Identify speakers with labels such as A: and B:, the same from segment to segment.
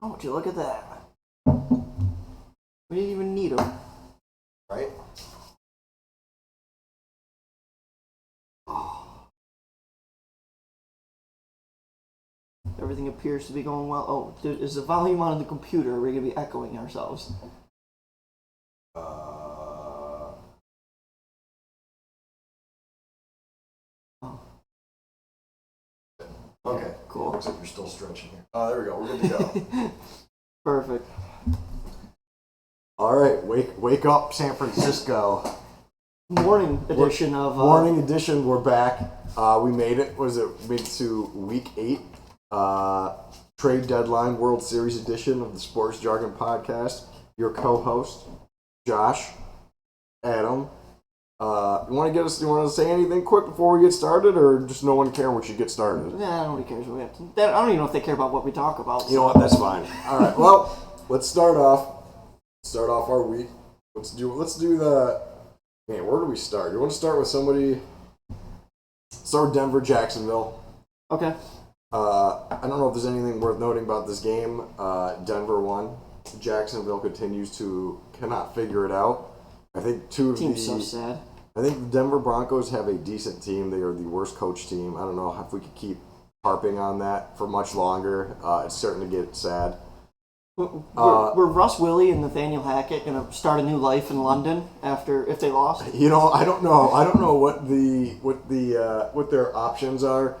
A: Oh, would you look at that? We didn't even need them.
B: Right?
A: Everything appears to be going well. Oh, is the volume on the computer? Are we going to be echoing ourselves?
B: Oh. Okay, cool. Looks like you're still stretching here. Oh, there we go. We're good to go.
A: Perfect.
B: All right, wake up, San Francisco.
A: Morning edition of...
B: Morning edition, we're back. We made it. Made it to week 8. Trade deadline, World Series edition of the Sports Jargon podcast. Your co-host, Josh, Adam. You want to say anything quick before we get started, or just no one care we should get started?
A: Nah, nobody cares what we have to. I don't even know if they care about what we talk about.
B: You know what? That's fine. All right. Well, let's start off our week. Let's do the. Man, where do we start? You want to start with somebody? Start with Denver, Jacksonville.
A: Okay.
B: I don't know if there's anything worth noting about this game. Denver won. Jacksonville cannot figure it out. I think
A: Team's so sad.
B: I think the Denver Broncos have a decent team. They are the worst coach team. I don't know if we could keep harping on that for much longer. It's starting to get sad.
A: Were Russ Willie and Nathaniel Hackett going to start a new life in London if they lost?
B: I don't know. I don't know what their options are.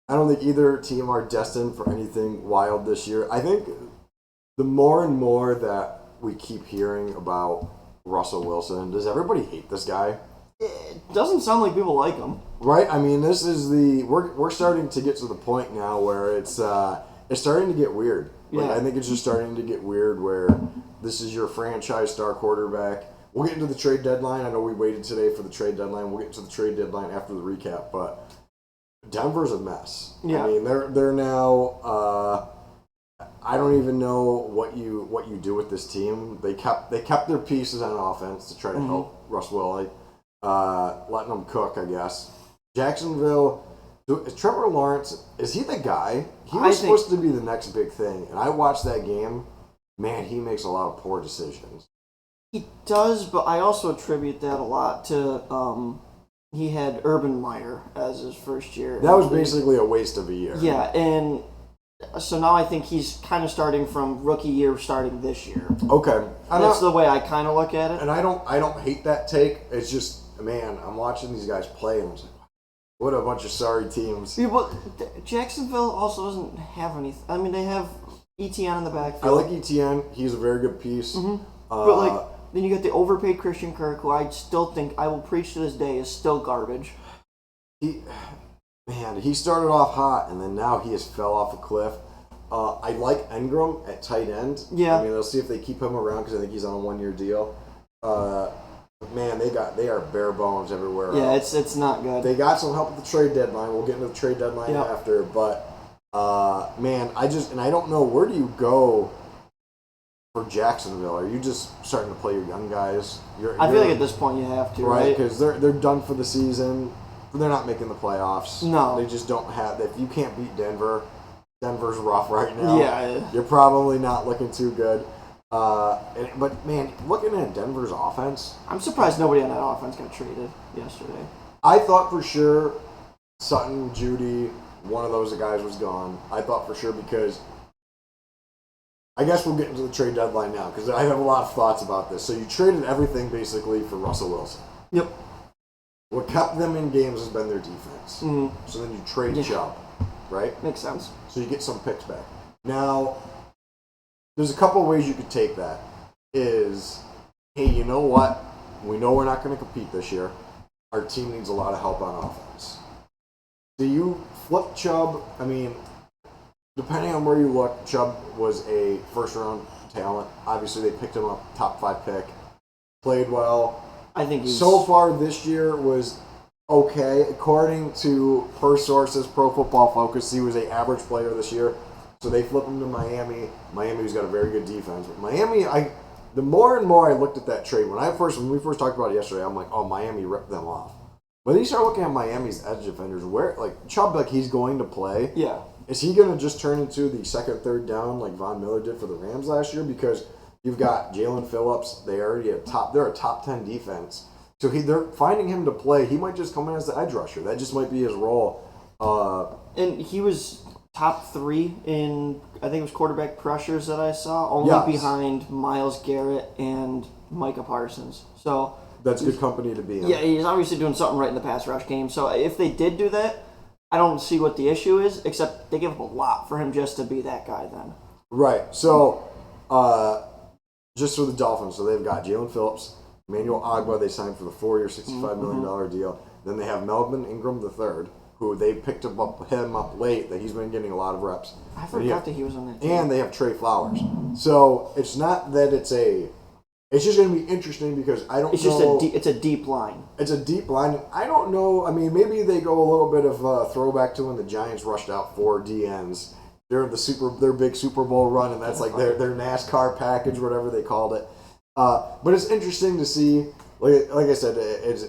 B: I don't think either team are destined for anything wild this year. I think the more and more that we keep hearing about Russell Wilson, does everybody hate this guy?
A: It doesn't sound like people like him.
B: Right? I mean, this is we're starting to get to the point now where it's starting to get weird. Like,
A: Yeah.
B: I think it's just starting to get weird where this is your franchise star quarterback. We'll get into the trade deadline. I know we waited today for the trade deadline. We'll get to the trade deadline after the recap, but Denver's a mess.
A: Yeah.
B: I mean, they're now. I don't even know what you do with this team. They kept their pieces on offense to try to help Russ Willie, letting them cook, I guess. Jacksonville. Is Trevor Lawrence, is he the guy? He was supposed to be the next big thing. And I watched that game. Man, he makes a lot of poor decisions.
A: He does, but I also attribute that a lot to he had Urban Meyer as his first year.
B: That was basically a waste of a year.
A: Yeah, and so now I think he's kind of starting from rookie year starting this year.
B: Okay.
A: That's the way I kind of look at it.
B: And I don't hate that take. It's just, man, I'm watching these guys play and I'm just like, what a bunch of sorry teams.
A: Yeah, but Jacksonville also doesn't have any. I mean, they have ETN in the backfield.
B: I like ETN. He's a very good piece.
A: Mm-hmm. But then you got the overpaid Christian Kirk, who I still think I will preach to this day is still garbage.
B: He started off hot and then now he has fell off a cliff. I like Ingram at tight end.
A: Yeah.
B: I mean, they'll see if they keep him around because I think he's on a 1-year deal. Man, they are bare bones everywhere.
A: Yeah, it's not good.
B: They got some help at the trade deadline. We'll get into the trade deadline after, but man, I don't know, where do you go for Jacksonville? Are you just starting to play your young guys?
A: I feel like at this point you have to, right?
B: Because they're done for the season. They're not making the playoffs.
A: No,
B: they just don't have. If you can't beat Denver, Denver's rough right now.
A: Yeah,
B: you're probably not looking too good. But man, looking at Denver's offense,
A: I'm surprised nobody on that offense got traded yesterday.
B: I thought for sure Sutton, Judy, one of those guys was gone. I thought for sure because I guess we'll get into the trade deadline now because I have a lot of thoughts about this. So you traded everything basically for Russell Wilson.
A: Yep.
B: What kept them in games has been their defense. Mm-hmm. So then you trade Chubb, right?
A: Makes sense.
B: So you get some picks back. Now, there's a couple of ways you could take that. Is, hey, you know what? We know we're not going to compete this year. Our team needs a lot of help on offense. Do you flip Chubb? I mean, depending on where you look, Chubb was a first-round talent. Obviously, they picked him up, top 5 pick. Played well.
A: I think
B: so far this year was okay. According to per sources, Pro Football Focus, he was an average player this year. So they flip him to Miami. Miami's got a very good defense. But Miami, the more and more I looked at that trade, when we first talked about it yesterday, I'm like, oh, Miami ripped them off. But then you start looking at Miami's edge defenders, where Chubb, he's going to play.
A: Yeah.
B: is he going to just turn into the second, third down like Von Miller did for the Rams last year? Because you've got Jalen Phillips. They're a top 10 defense. So they're finding him to play. He might just come in as the edge rusher. That just might be his role.
A: And he was top 3 in, I think it was quarterback pressures that I saw, only behind Myles Garrett and Micah Parsons. So
B: that's good company to be in.
A: Yeah, he's obviously doing something right in the pass rush game. So if they did do that, I don't see what the issue is, except they give up a lot for him just to be that guy then.
B: Right. So, just for the Dolphins, so they've got Jalen Phillips, Emmanuel Ogbah, they signed for the 4-year, $65 million deal. Then they have Melvin Ingram III, who they picked him up late, that he's been getting a lot of reps.
A: I forgot that he was on that team.
B: And they have Trey Flowers. So it's not that it's just going to be interesting because I don't know.
A: It's a deep line.
B: It's a deep line. I don't know. I mean, maybe they go a little bit of a throwback to when the Giants rushed out 4 DNs during their big Super Bowl run, and that's like their NASCAR package, whatever they called it. But it's interesting to see. Like I said,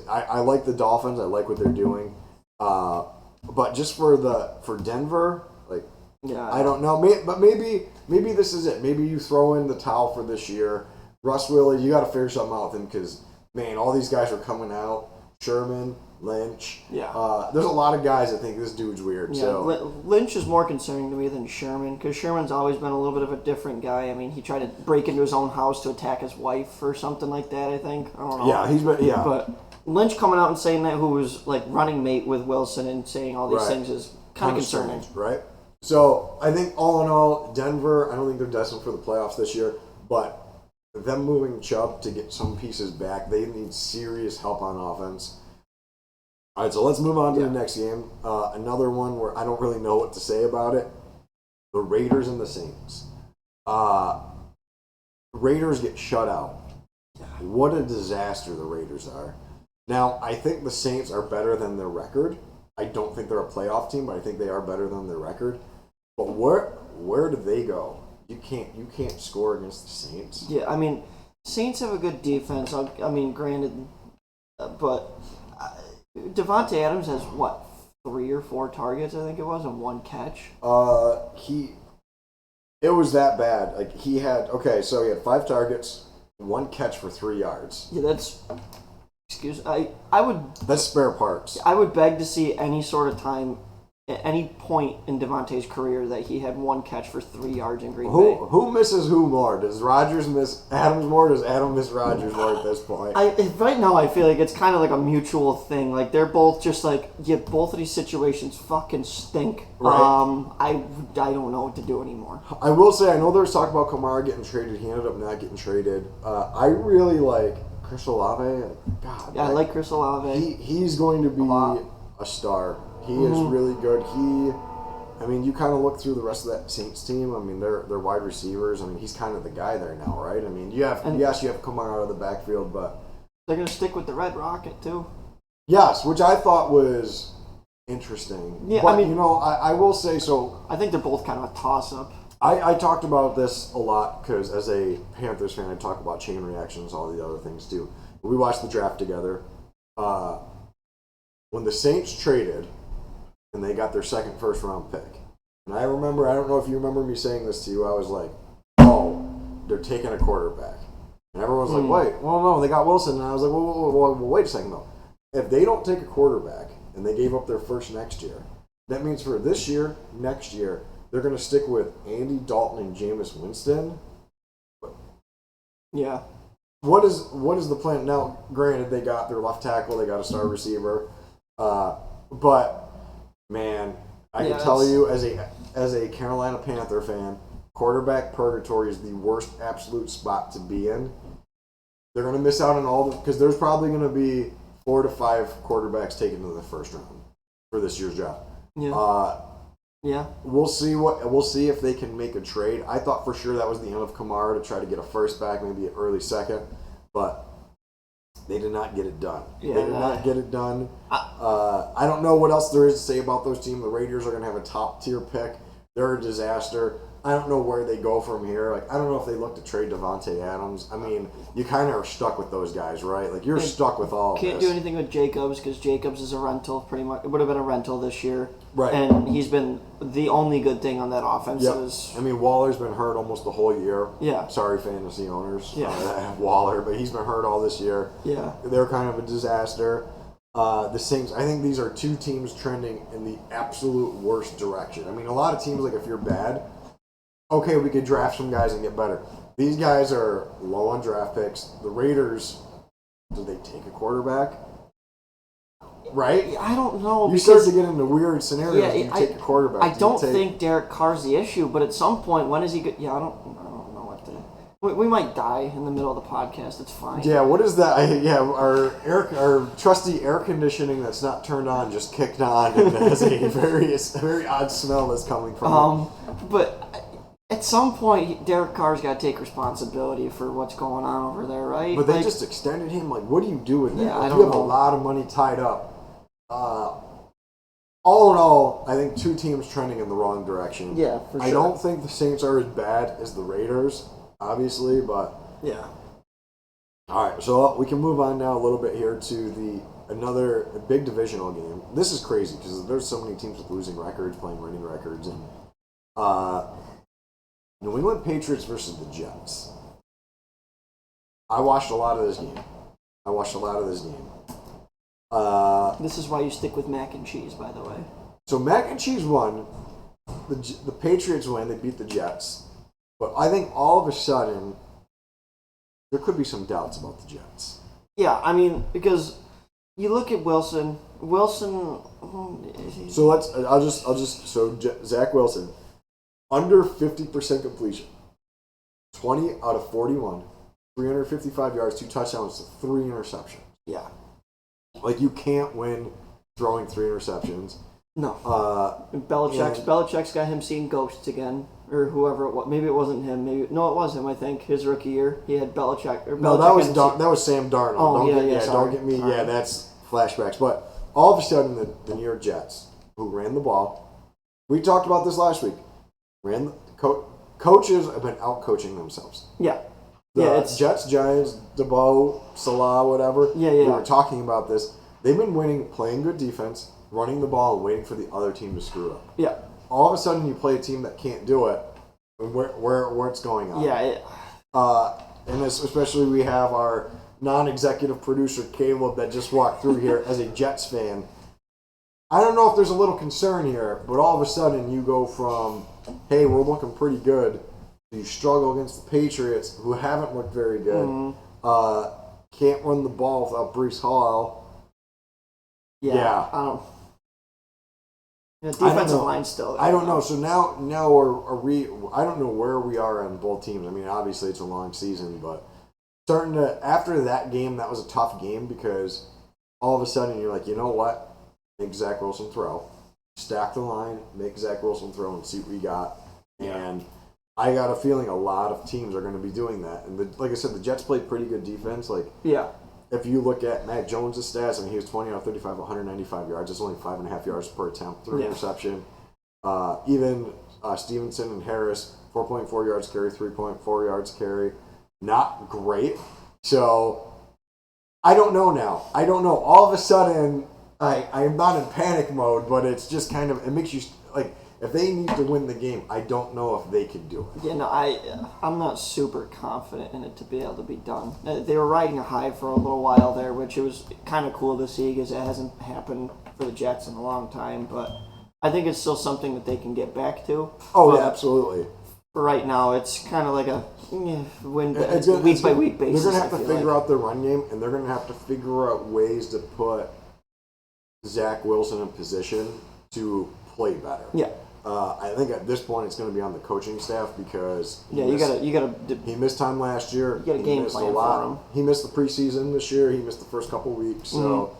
B: I like the Dolphins. I like what they're doing. But just for Denver, like,
A: yeah,
B: I don't know. But maybe this is it. Maybe you throw in the towel for this year. Russ Willie, you got to figure something out with him because, man, all these guys are coming out. Sherman, Lynch.
A: Yeah.
B: There's a lot of guys that think this dude's weird.
A: Yeah.
B: So
A: Lynch is more concerning to me than Sherman because Sherman's always been a little bit of a different guy. I mean, he tried to break into his own house to attack his wife or something like that, I think. I don't know.
B: Yeah.
A: But Lynch coming out and saying that, who was like running mate with Wilson and saying all these things, is kind of concerning.
B: Right? So I think all in all, Denver, I don't think they're destined for the playoffs this year, but them moving Chubb to get some pieces back, they need serious help on offense. All right, so let's move on to the next game. Another one where I don't really know what to say about it. The Raiders and the Saints. Raiders get shut out. What a disaster the Raiders are. Now, I think the Saints are better than their record. I don't think they're a playoff team, but I think they are better than their record. But where do they go? You can't score against the Saints.
A: Yeah, I mean, Saints have a good defense. I mean, granted, but Devontae Adams has, 3 or 4 targets, I think it was, and 1 catch?
B: It was that bad. Like, he had 5 targets, 1 catch for 3 yards.
A: Yeah, I would...
B: That's spare parts.
A: I would beg to see any sort of time at any point in Devontae's career that he had 1 catch for 3 yards in Green Bay.
B: Who misses who more? Does Rodgers miss Adams more? Does Adam miss Rodgers more at this point?
A: Right now, I feel like it's kind of like a mutual thing. Like, they're both just like, both of these situations fucking stink.
B: Right.
A: I don't know what to do anymore.
B: I will say, I know there was talk about Kamara getting traded. He ended up not getting traded. I really like Chris Olave. God.
A: Yeah, I like Chris Olave.
B: He's going to be a star. He is really good. You kind of look through the rest of that Saints team. I mean, they're wide receivers. I mean, he's kind of the guy there now, right? I mean, you have Kamara out of the backfield, but
A: they're going to stick with the Red Rocket too.
B: Yes, which I thought was interesting.
A: Yeah,
B: but, I will say so.
A: I think they're both kind of a toss-up.
B: I talked about this a lot because as a Panthers fan, I talk about chain reactions, all the other things too. We watched the draft together. When the Saints traded and they got their second first-round pick, and I remember, I don't know if you remember me saying this to you, I was like, oh, they're taking a quarterback. And everyone's like, wait, well, no, they got Wilson. And I was like, well, wait a second, though. If they don't take a quarterback and they gave up their first next year, that means for this year, next year, they're going to stick with Andy Dalton and Jameis Winston.
A: Yeah.
B: What is the plan? Now, granted, they got their left tackle, they got a star receiver, but man, I can tell you as a Carolina Panther fan, quarterback purgatory is the worst absolute spot to be in. They're going to miss out on because there's probably going to be 4 to 5 quarterbacks taken in the first round for this year's draft.
A: Yeah. Yeah.
B: We'll see if they can make a trade. I thought for sure that was the end of Kamara to try to get a first back, maybe an early second, but they did not get it done.
A: Yeah,
B: they did not get it done. I don't know what else there is to say about those teams. The Raiders are going to have a top-tier pick. They're a disaster. I don't know where they go from here. Like, I don't know if they look to trade Devontae Adams. I mean, you kind of are stuck with those guys, right? Like, you're stuck with all of this.
A: Can't do anything with Jacobs because Jacobs is a rental, pretty much. It would have been a rental this year.
B: Right.
A: And he's been the only good thing on that offense.
B: I mean, Waller's been hurt almost the whole year.
A: Yeah.
B: Sorry, fantasy owners.
A: Yeah.
B: Waller, but he's been hurt all this year.
A: Yeah.
B: They're kind of a disaster. The Saints, I think these are two teams trending in the absolute worst direction. I mean, a lot of teams, like, if you're bad, okay, we could draft some guys and get better. These guys are low on draft picks. The Raiders, do they take a quarterback? Right?
A: I don't know.
B: You start to get into weird scenarios. You take a quarterback.
A: I don't think Derek Carr's the issue, but at some point, when is he good? Yeah, I don't know what to. We might die in the middle of the podcast. It's fine.
B: Yeah, what is that? Our trusty air conditioning that's not turned on just kicked on and has a very odd smell that's coming from it.
A: But at some point, Derek Carr's got to take responsibility for what's going on over there, right?
B: But they just extended him. Like, what do you do with that?
A: Yeah,
B: Like,
A: I don't
B: you have
A: know.
B: a lot of money tied up. All in all, I think two teams trending in the wrong direction.
A: Yeah, for sure.
B: I don't think the Saints are as bad as the Raiders, obviously, but
A: yeah.
B: All right, so we can move on now a little bit here to another big divisional game. This is crazy because there's so many teams with losing records, playing winning records, and New England Patriots versus the Jets. I watched a lot of this game.
A: This is why you stick with mac and cheese, by the way.
B: So mac and cheese won. The Patriots win. They beat the Jets. But I think all of a sudden, there could be some doubts about the Jets.
A: Yeah, I mean, because you look at Wilson.
B: So Zach Wilson, under 50% completion, 20 out of 41, 355 yards, 2 touchdowns, 3 interceptions.
A: Yeah.
B: Like, you can't win throwing 3 interceptions.
A: No. Belichick's got him seeing ghosts again, or whoever it was. Maybe it wasn't him. It was him. I think his rookie year, he had Belichick.
B: No, that was Sam Darnold.
A: Oh,
B: Don't get me. Yeah, that's flashbacks. But all of a sudden, the New York Jets, who ran the ball, we talked about this last week. Coaches have been out coaching themselves.
A: Yeah.
B: It's Jets, Giants, DeBow, Salah, whatever.
A: Yeah.
B: We were talking about this. They've been winning, playing good defense, running the ball, and waiting for the other team to screw up.
A: Yeah.
B: All of a sudden, you play a team that can't do it. Where it's going on?
A: Yeah.
B: And especially we have our non-executive producer Caleb that just walked through here as a Jets fan. I don't know if there's a little concern here, but all of a sudden you go from, hey, we're looking pretty good. You struggle against the Patriots, who haven't looked very good.
A: Mm-hmm.
B: Can't run the ball without Breece Hall.
A: Yeah. I don't. The defensive line still.
B: I don't know. So now are we? I don't know where we are on both teams. I mean, obviously it's a long season, but after that game, that was a tough game because all of a sudden you're like, you know what? Make Zach Wilson throw. Stack the line, make Zach Wilson throw, and see what we got. And I got a feeling a lot of teams are going to be doing that. And like I said, the Jets played pretty good defense. If you look at Mac Jones' stats, I mean, he was 20 out of 35, 195 yards. It's only 5.5 yards per attempt, 3 interception. Even Stevenson and Harris, 4.4 yards carry, 3.4 yards carry. Not great. So I don't know now. I don't know. All of a sudden, I am not in panic mode, but it's just kind of, it makes you, like, if they need to win the game, I don't know if they can do it.
A: Yeah, no, I'm not super confident in it to be able to be done. They were riding a high for a little while there, which it was kind of cool to see because it hasn't happened for the Jets in a long time. But I think it's still something that they can get back to.
B: Oh, yeah, absolutely.
A: For right now, it's kind of like a week by week basis.
B: They're going to have to figure out their run game, and they're going to have to figure out ways to put Zach Wilson in position to play better.
A: Yeah.
B: I think at this point it's going to be on the coaching staff because
A: you gotta.
B: He missed time last year.
A: You got a game plan for him.
B: He missed the preseason this year. He missed the first couple weeks. So,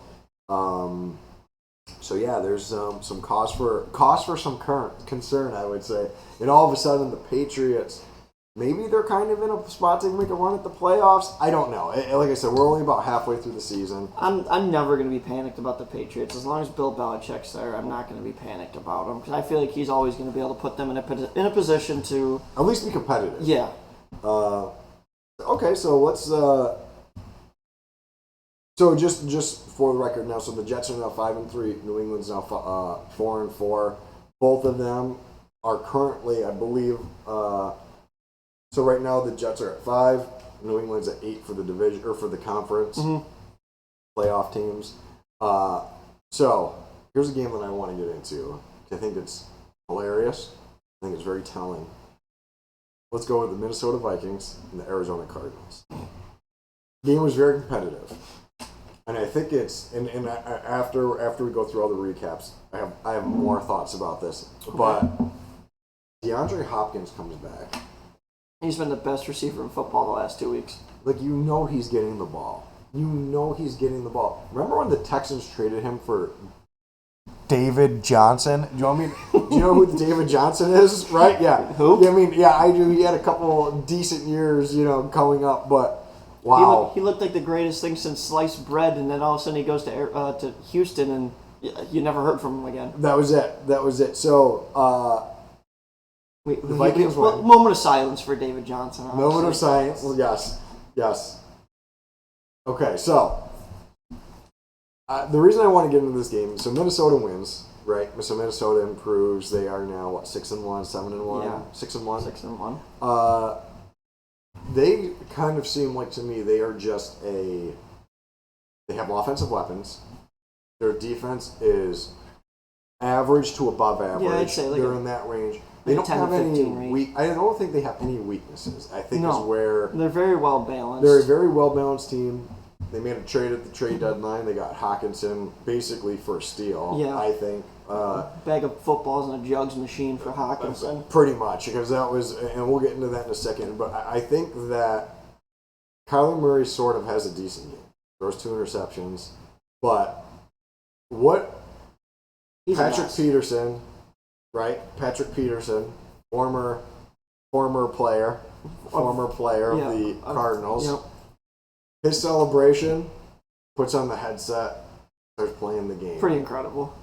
B: there's some cause for some current concern, I would say. And all of a sudden, the Patriots maybe they're kind of in a spot to make a run at the playoffs. I don't know. Like I said, we're only about halfway through the season.
A: I'm never going to be panicked about the Patriots. As long as Bill Belichick's there, I'm not going to be panicked about them because I feel like he's always going to be able to put them in a position to
B: at least be competitive.
A: Yeah.
B: Okay, so let's. So just for the record now, so the Jets are now 5-3. New England's now 4-4. Both of them are currently, I believe. So right now the Jets are at 5. New England's at 8 for the division or for the conference playoff teams. So here's a game that I want to get into. I think it's hilarious. I think it's very telling. Let's go with the Minnesota Vikings and the Arizona Cardinals. The game was very competitive. And I think it's and after we go through all the recaps, I have more thoughts about this. But DeAndre Hopkins comes back.
A: He's been the best receiver in football the last 2 weeks.
B: Like, he's getting the ball. He's getting the ball. Remember when the Texans traded him for David Johnson? Do you know who David Johnson is? Right? Yeah.
A: Who?
B: Yeah, I mean, yeah, I do. He had a couple decent years, coming up, but wow.
A: He looked like the greatest thing since sliced bread, and then all of a sudden he goes to Houston, and you never heard from him again.
B: That was it. So, the Vikings won.
A: Moment of silence for David Johnson. Honestly.
B: Moment of silence. Yes. Okay, so the reason I want to get into this game, so Minnesota wins, right? So Minnesota improves. They are now 6-1, 7-1,
A: yeah.
B: 6-1. 6-1. They kind of seem like to me they are just they have offensive weapons. Their defense is average to above average.
A: Yeah, I'd say
B: they're in that range. They don't have any I don't think they have any weaknesses. I think is where
A: they're very well balanced.
B: They're a very well balanced team. They made a trade at the trade deadline. They got Hawkinson basically for a steal.
A: Yeah.
B: I think
A: bag of footballs and a jugs machine for Hawkinson.
B: Pretty much, because that was, and we'll get into that in a second. But I think that Kyler Murray sort of has a decent game. Throws 2 interceptions, but Patrick Peterson, right? Patrick Peterson, former player of the Cardinals. Yep. His celebration, puts on the headset, starts playing the game.
A: Pretty incredible.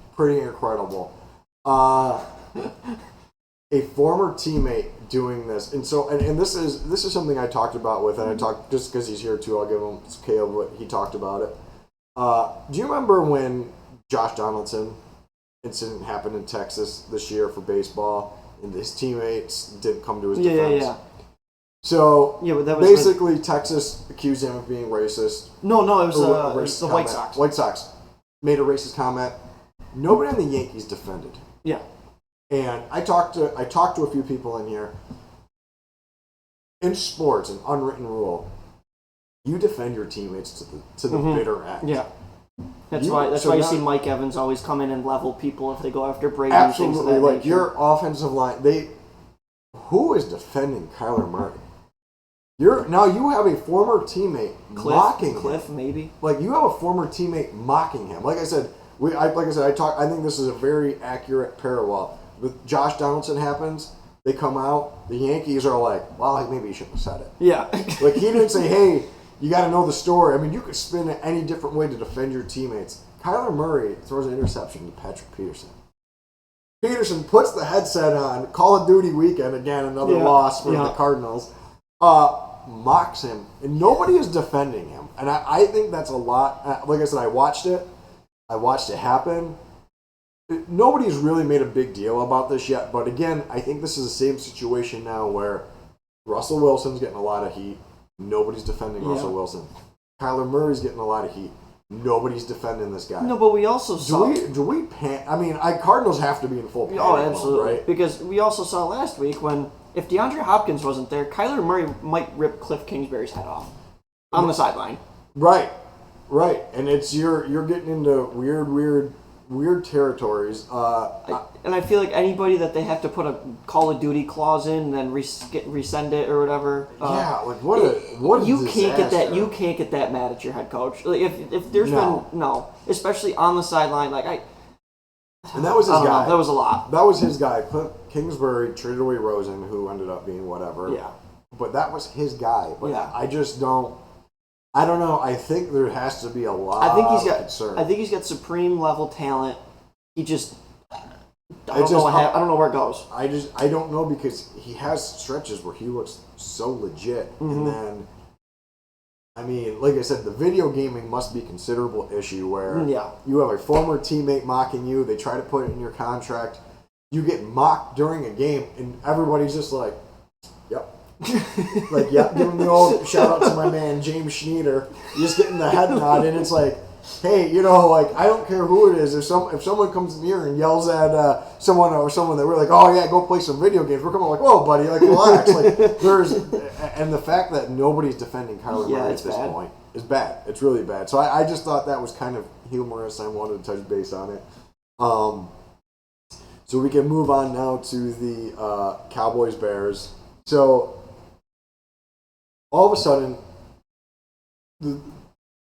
B: A former teammate doing this, and so and this is something I talked about with, and I talked just because he's here too. I'll give him Caleb what he talked about it. Do you remember when Josh Donaldson incident happened in Texas this year for baseball, and his teammates didn't come to his defense? Yeah. So but that was basically Texas accused him of being racist.
A: No, it was the White Sox.
B: White Sox made a racist comment. Nobody on the Yankees defended him.
A: Yeah.
B: And I talked to a few people in here. In sports, an unwritten rule: you defend your teammates to the bitter end.
A: Yeah. That's why you see Mike Evans always come in and level people if they go after Brady.
B: Absolutely, like your offensive line. Who is defending Kyler Murray? Now you have a former teammate mocking him.
A: Cliff, maybe.
B: Like you have a former teammate mocking him. Like I said, I think this is a very accurate parallel. With Josh Donaldson happens, they come out, the Yankees are like, well, maybe you shouldn't have said it.
A: Yeah.
B: Like he didn't say, hey, you got to know the story. I mean, you could spin it any different way to defend your teammates. Kyler Murray throws an interception to Patrick Peterson. Peterson puts the headset on, Call of Duty weekend, again, another loss for the Cardinals, mocks him, and nobody is defending him. And I think that's a lot. Like I said, I watched it happen. Nobody's really made a big deal about this yet, but again, I think this is the same situation now where Russell Wilson's getting a lot of heat. Nobody's defending Russell Wilson. Kyler Murray's getting a lot of heat. Nobody's defending this guy.
A: No, but we also saw...
B: Cardinals have to be in full panic
A: absolutely.
B: mode, right?
A: Because we also saw last week when, if DeAndre Hopkins wasn't there, Kyler Murray might rip Cliff Kingsbury's head off on the sideline.
B: Right. And it's you're getting into weird territories.
A: And I feel like anybody that they have to put a Call of Duty clause in and then resend it or whatever.
B: What
A: you
B: disaster.
A: Can't get that. You can't get that mad at your head coach. Like if there's been especially on the sideline.
B: And that was his guy.
A: That was a lot.
B: That was his guy. Kingsbury traded away Rosen, who ended up being whatever.
A: Yeah.
B: but that was his guy. But
A: Yeah.
B: I just don't. I don't know. I think there has to be a lot.
A: I think he's got
B: concern.
A: I think he's got supreme level talent. He just I don't know where it goes.
B: I don't know because he has stretches where he looks so legit, and then. I mean, like I said, the video gaming must be a considerable issue where you have a former teammate mocking you. They try to put it in your contract. You get mocked during a game, and everybody's just like, yep. Like, yep, give him the old shout out to my man, James Snyder. You're just getting the head nod, and it's like, hey, like, I don't care who it is. If someone comes in here and yells at someone that we're like, oh, yeah, go play some video games, we're coming like, whoa, buddy, like, relax. Like, and the fact that nobody's defending Kyler Murray at this point is bad. It's really bad. So I just thought that was kind of humorous. I wanted to touch base on it. So we can move on now to the Cowboys-Bears. So all of a sudden, the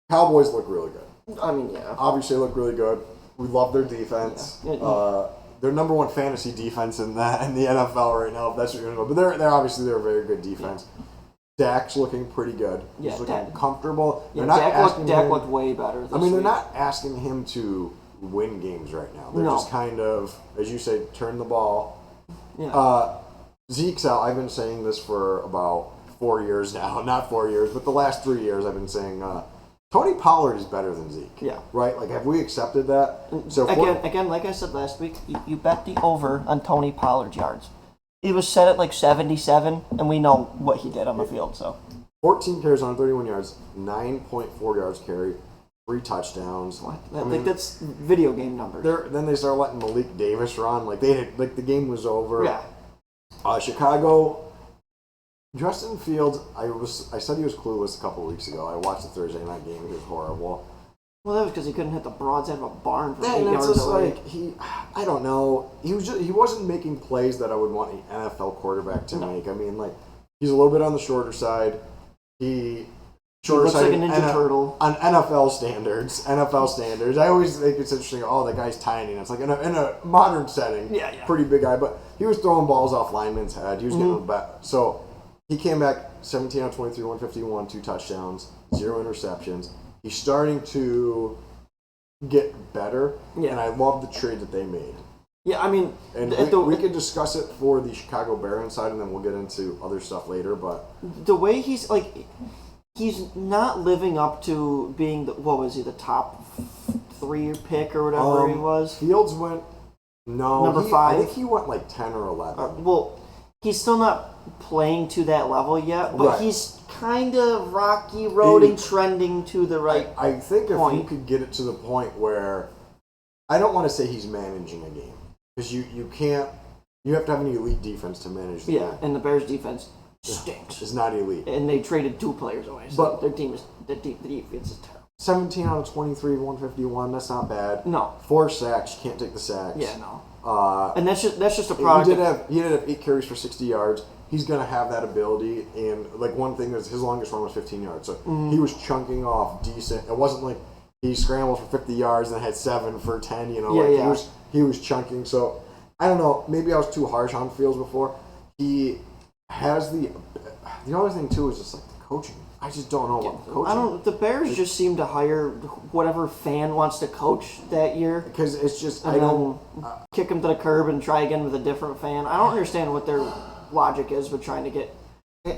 B: Cowboys look really good.
A: I mean, yeah.
B: Obviously, they look really good. We love their defense. Yeah. They're number one fantasy defense in the NFL right now. If that's what you're gonna go, but they're obviously a very good defense. Yeah. Dak's looking pretty good. He's looking comfortable.
A: Yeah, Dak looked way better.
B: They're not asking him to win games right now. They're just kind of, as you say, turn the ball. Yeah. Zeke's out. I've been saying this for about 4 years now. Not 4 years, but the last 3 years I've been saying Tony Pollard is better than Zeke. Yeah. Right? Like, have we accepted that? So
A: again, like I said last week, you bet the over on Tony Pollard's yards. He was set at like 77, and we know what he did on the field. So
B: 14 carries on 31 yards, 9.4 yards carry, 3 touchdowns.
A: I think that's video game numbers.
B: Then they started letting Malik Davis run. Like the game was over. Yeah. Chicago. Justin Fields, I said he was clueless a couple weeks ago. I watched the Thursday night game. He was horrible.
A: Well, that was because he couldn't hit the broadside of a barn for 8
B: yards
A: away.
B: I don't know. He wasn't making plays that I would want an NFL quarterback to make. I mean, like, he's a little bit on the shorter side. He
A: looks like a Ninja Turtle.
B: On NFL standards. I always think it's interesting. Oh, that guy's tiny. And it's like in a modern setting, pretty big guy. But he was throwing balls off linemen's head. He was getting back. So he came back 17 out of 23, 151, 2 touchdowns, 0 interceptions. He's starting to get better, and I love the trade that they made.
A: Yeah, I mean...
B: And we can discuss it for the Chicago Bears side, and then we'll get into other stuff later, but...
A: The way he's not living up to being, the top 3 pick or whatever he was.
B: Fields went... No.
A: Number 5?
B: I think he went like 10 or 11.
A: Well, he's still not playing to that level yet, but he's kind of rocky roading, trending to the right
B: I think if
A: point.
B: he could get it to the point where... I don't want to say he's managing a game. Because you can't... You have to have an elite defense to manage the game.
A: Yeah, and the Bears' defense stinks.
B: It's not elite.
A: And they traded 2 players away, so the defense is terrible.
B: 17 out of 23, 151, that's not bad.
A: No.
B: 4 sacks, you can't take the sacks.
A: Yeah, no. And that's just a product.
B: He did have 8 carries for 60 yards. He's going to have that ability. And, like, one thing is his longest run was 15 yards. So he was chunking off decent. It wasn't like he scrambled for 50 yards and had 7 for 10, He was chunking. So, I don't know. Maybe I was too harsh on Fields before. He has the other thing, too, is just, like, the coaching. I just don't know about the coaching.
A: The Bears just seem to hire whatever fan wants to coach that year.
B: Because it's just,
A: kick him to the curb and try again with a different fan. I don't understand what their logic is with trying to get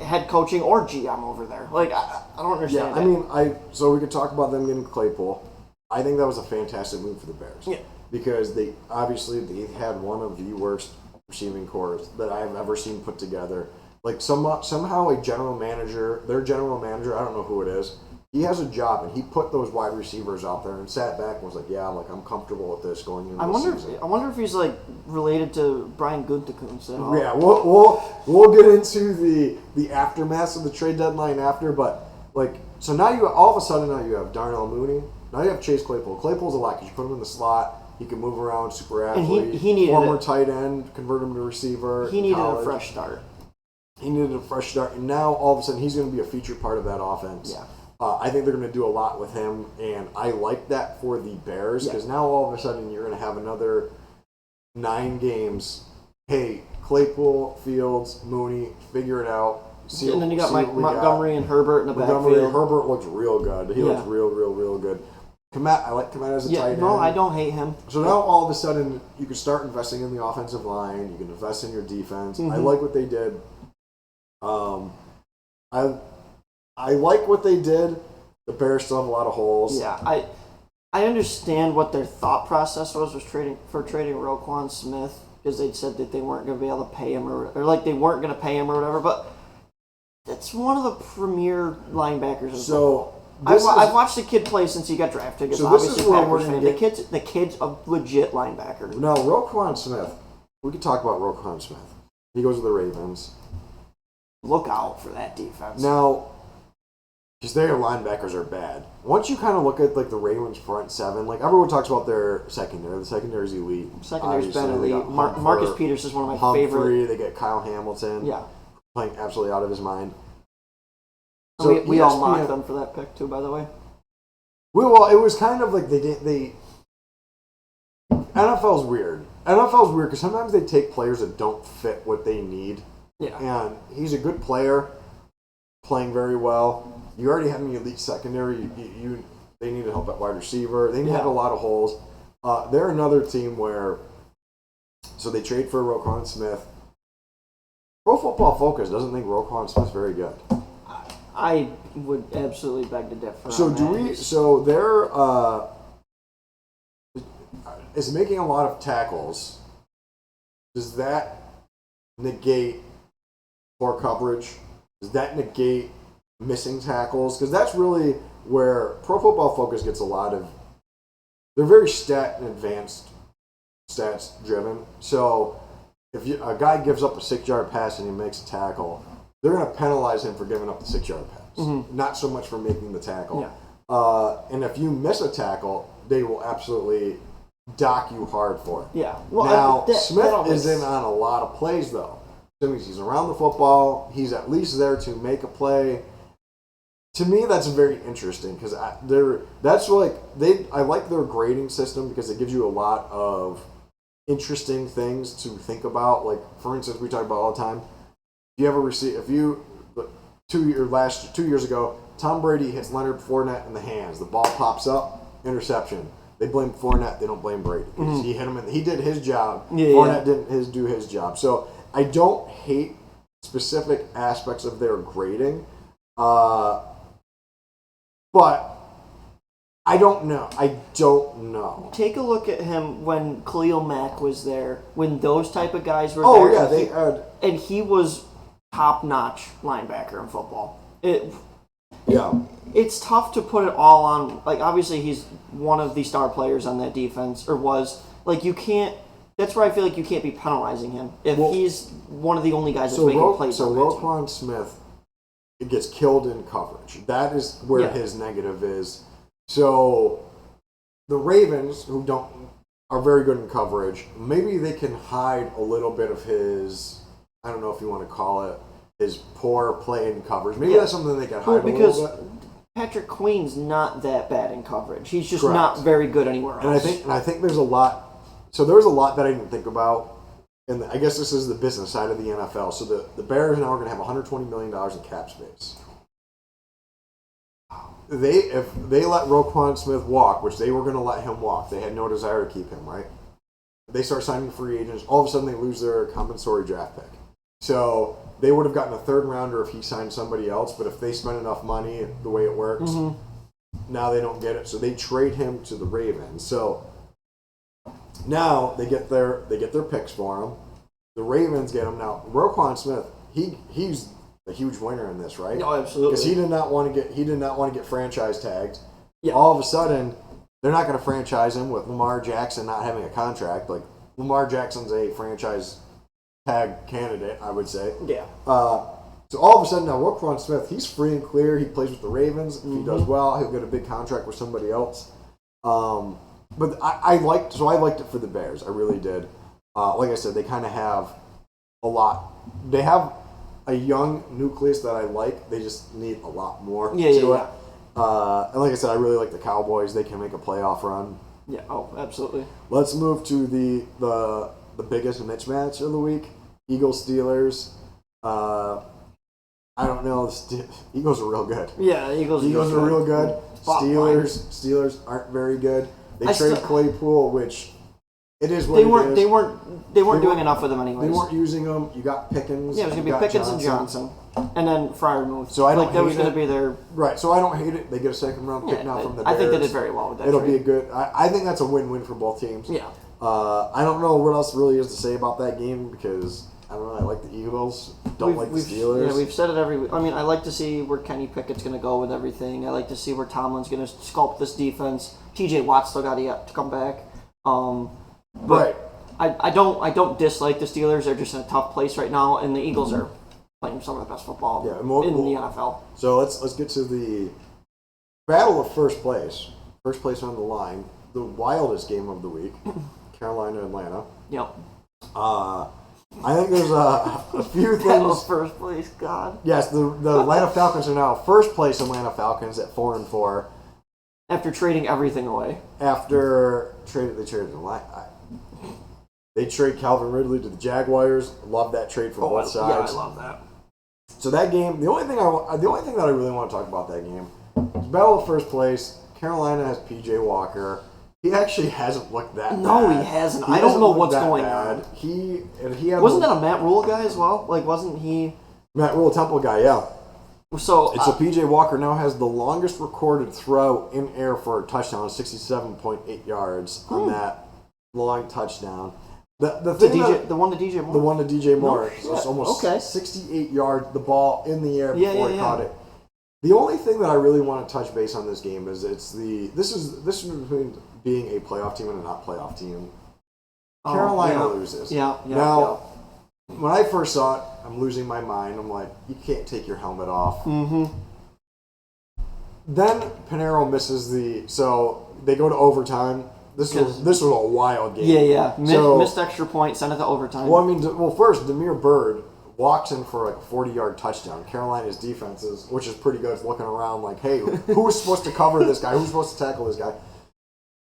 A: head coaching or GM over there. Like, I don't understand.
B: Yeah, so we could talk about them getting Claypool. I think that was a fantastic move for the Bears. Yeah. Because they had one of the worst receiving corps that I've ever seen put together. Like, somehow their general manager, I don't know who it is, he has a job, and he put those wide receivers out there and sat back and was like, yeah, like, I'm comfortable with this going into the season. I
A: wonder if he's, like, related to Brian Gutekunst at all.
B: Yeah, we'll get into the aftermath of the trade deadline after, but, like, so now all of a sudden you have Darnell Mooney, now you have Chase Claypool. Claypool's a lot because you put him in the slot, he can move around, super athlete,
A: and he needed
B: former tight end, convert him to receiver.
A: He needed a fresh start.
B: And now all of a sudden he's going to be a feature part of that offense. Yeah. I think they're going to do a lot with him, and I like that for the Bears because now all of a sudden you're going to have another 9 games. Hey, Claypool, Fields, Mooney, figure it out.
A: And then you got Montgomery and Herbert in the backfield.
B: Herbert looks real good. He looks real good. I like Komet as a tight end.
A: No, I don't hate him.
B: So now all of a sudden you can start investing in the offensive line. You can invest in your defense. I like what they did. I like what they did. The Bears still have a lot of holes.
A: Yeah, I understand what their thought process was trading Roquan Smith, because they said that they weren't going to be able to pay him or like they weren't going to pay him or whatever. But that's one of the premier linebackers. I've watched the kid play since he got drafted.
B: So this is where we're going to
A: get the kid's a legit linebacker.
B: Now Roquan Smith, we could talk about Roquan Smith. He goes to the Ravens.
A: Look out for that defense.
B: Now, because their linebackers are bad. Once you kind of look at like the Ravens front seven, like everyone talks about their secondary. The secondary is elite.
A: Secondary's been elite. Marcus Peters is one of my favorite.
B: They get Kyle Hamilton.
A: Yeah.
B: Playing absolutely out of his mind.
A: So we all mocked them for that pick too, by the way.
B: Well, it was kind of like NFL's weird. NFL's weird because sometimes they take players that don't fit what they need.
A: Yeah.
B: And he's a good player, playing very well. You already have an elite secondary. They needed help at wide receiver. They had a lot of holes. They're another team where, so they trade for Roquan Smith. Pro Football Focus doesn't think Roquan Smith's very good.
A: I would absolutely beg to differ.
B: So they're is making a lot of tackles. Does that negate poor coverage? Does that negate missing tackles? Because that's really where Pro Football Focus gets a lot of. They're very stat and advanced stats driven. So if a guy gives up a 6-yard pass and he makes a tackle, they're going to penalize him for giving up the 6-yard pass, not so much for making the tackle.
A: Yeah.
B: And if you miss a tackle, they will absolutely dock you hard for it.
A: Yeah. Well,
B: now, Smith is in on a lot of plays, though. That means he's around the football. He's at least there to make a play. To me, that's very interesting because I like their grading system because it gives you a lot of interesting things to think about. Like, for instance, we talk about all the time. If you 2 years ago, Tom Brady hits Leonard Fournette in the hands. The ball pops up, interception. They blame Fournette. They don't blame Brady. He hit him. He did his job. Fournette didn't do his job. So I don't hate specific aspects of their grading, but I don't know.
A: Take a look at him when Khalil Mack was there, when those type of guys were there.
B: Oh, yeah.
A: And he was top-notch linebacker in football. It's tough to put it all on. Like, obviously, he's one of the star players on that defense, or was. Like, you can't. That's where I feel like you can't be penalizing him if he's one of the only guys that's making plays.
B: So Roquan Smith gets killed in coverage. That is where his negative is. So the Ravens, who are very good in coverage, maybe they can hide a little bit of his. I don't know if you want to call it his poor play in coverage. Maybe that's something they can hide a little bit.
A: Patrick Queen's not that bad in coverage. He's just not very good anywhere else.
B: And I think there's a lot. So there's a lot that I didn't think about, and I guess this is the business side of the NFL. So the Bears now are going to have $120 million in cap space. If they let Roquan Smith walk, which they were going to let him walk, they had no desire to keep him, right? They start signing free agents. All of a sudden, they lose their compensatory draft pick. So they would have gotten a third rounder if he signed somebody else. But if they spend enough money, the way it works, now they don't get it. So they trade him to the Ravens. So now they get their picks for him. The Ravens get him now. Roquan Smith, he's a huge winner in this, right?
A: No, absolutely.
B: Because he did not want to get franchise tagged.
A: Yeah.
B: All of a sudden, they're not going to franchise him with Lamar Jackson not having a contract. Like Lamar Jackson's a franchise tag candidate, I would say.
A: Yeah.
B: So all of a sudden now, Roquan Smith, he's free and clear. He plays with the Ravens. If he does well, he'll get a big contract with somebody else. But I liked it for the Bears. I really did. Like I said, they kind of have a lot. They have a young nucleus that I like. They just need a lot more to it. And like I said, I really like the Cowboys. They can make a playoff run.
A: Yeah. Oh, absolutely.
B: Let's move to the biggest mismatch of the week: Eagles Steelers. I don't know. Eagles are real good.
A: Yeah, Eagles
B: are real good.
A: Bottom
B: Steelers aren't very good. They traded Claypool, which it is what
A: they weren't.
B: it is.
A: They weren't doing enough with them anyways.
B: They weren't using them. You got Pickens.
A: Yeah, it was gonna be Pickens and Johnson, and then Fryer moved.
B: So I don't.
A: That was gonna be their
B: right. So I don't hate it. They get a second round pick now from the Bears.
A: I think they did very well with that.
B: It'll be a good. I think that's a win-win for both teams.
A: Yeah.
B: I don't know what else really is to say about that game because I don't know. I like the Eagles. Don't like the Steelers.
A: Yeah, we've said it every week. I mean, I like to see where Kenny Pickett's going to go with everything. I like to see where Tomlin's going to sculpt this defense. T.J. Watt still got to come back. But I don't dislike the Steelers. They're just in a tough place right now, and the Eagles are playing some of the best football in the NFL.
B: So let's get to the battle of first place. First place on the line. The wildest game of the week. Carolina, Atlanta.
A: Yep.
B: I think there's a few things.
A: First place, God.
B: Yes, the Atlanta Falcons are now first place Atlanta Falcons at 4-4.
A: After trading everything away.
B: They trade Calvin Ridley to the Jaguars. Love that trade from both sides.
A: Yeah, I love that.
B: So that game, the only thing that I really want to talk about that game is battle of first place. Carolina has P.J. Walker. He actually hasn't looked that bad.
A: No, he hasn't. I don't know what's going on.
B: Wasn't
A: that a Matt Rule guy as well? Like, wasn't he...
B: Matt Rule, Temple guy, yeah.
A: So
B: P.J. Walker now has the longest recorded throw in air for a touchdown, 67.8 yards on that long touchdown. The one to DJ Moore? The one to DJ Moore.
A: No,
B: it's almost 68 yards, the ball in the air before he caught it. The only thing that I really want to touch base on this game is this is between being a playoff team and a not playoff team. Carolina loses. Now, when I first saw it, I'm losing my mind. I'm like, you can't take your helmet off.
A: Mm-hmm.
B: Then Pinheiro misses so they go to overtime. This was a wild game.
A: Yeah. Missed extra point, sent it to overtime.
B: Well, first, Demir Bird walks in for like a 40-yard touchdown. Carolina's defenses, which is pretty good, looking around like, hey, who's supposed to cover this guy? Who's supposed to tackle this guy?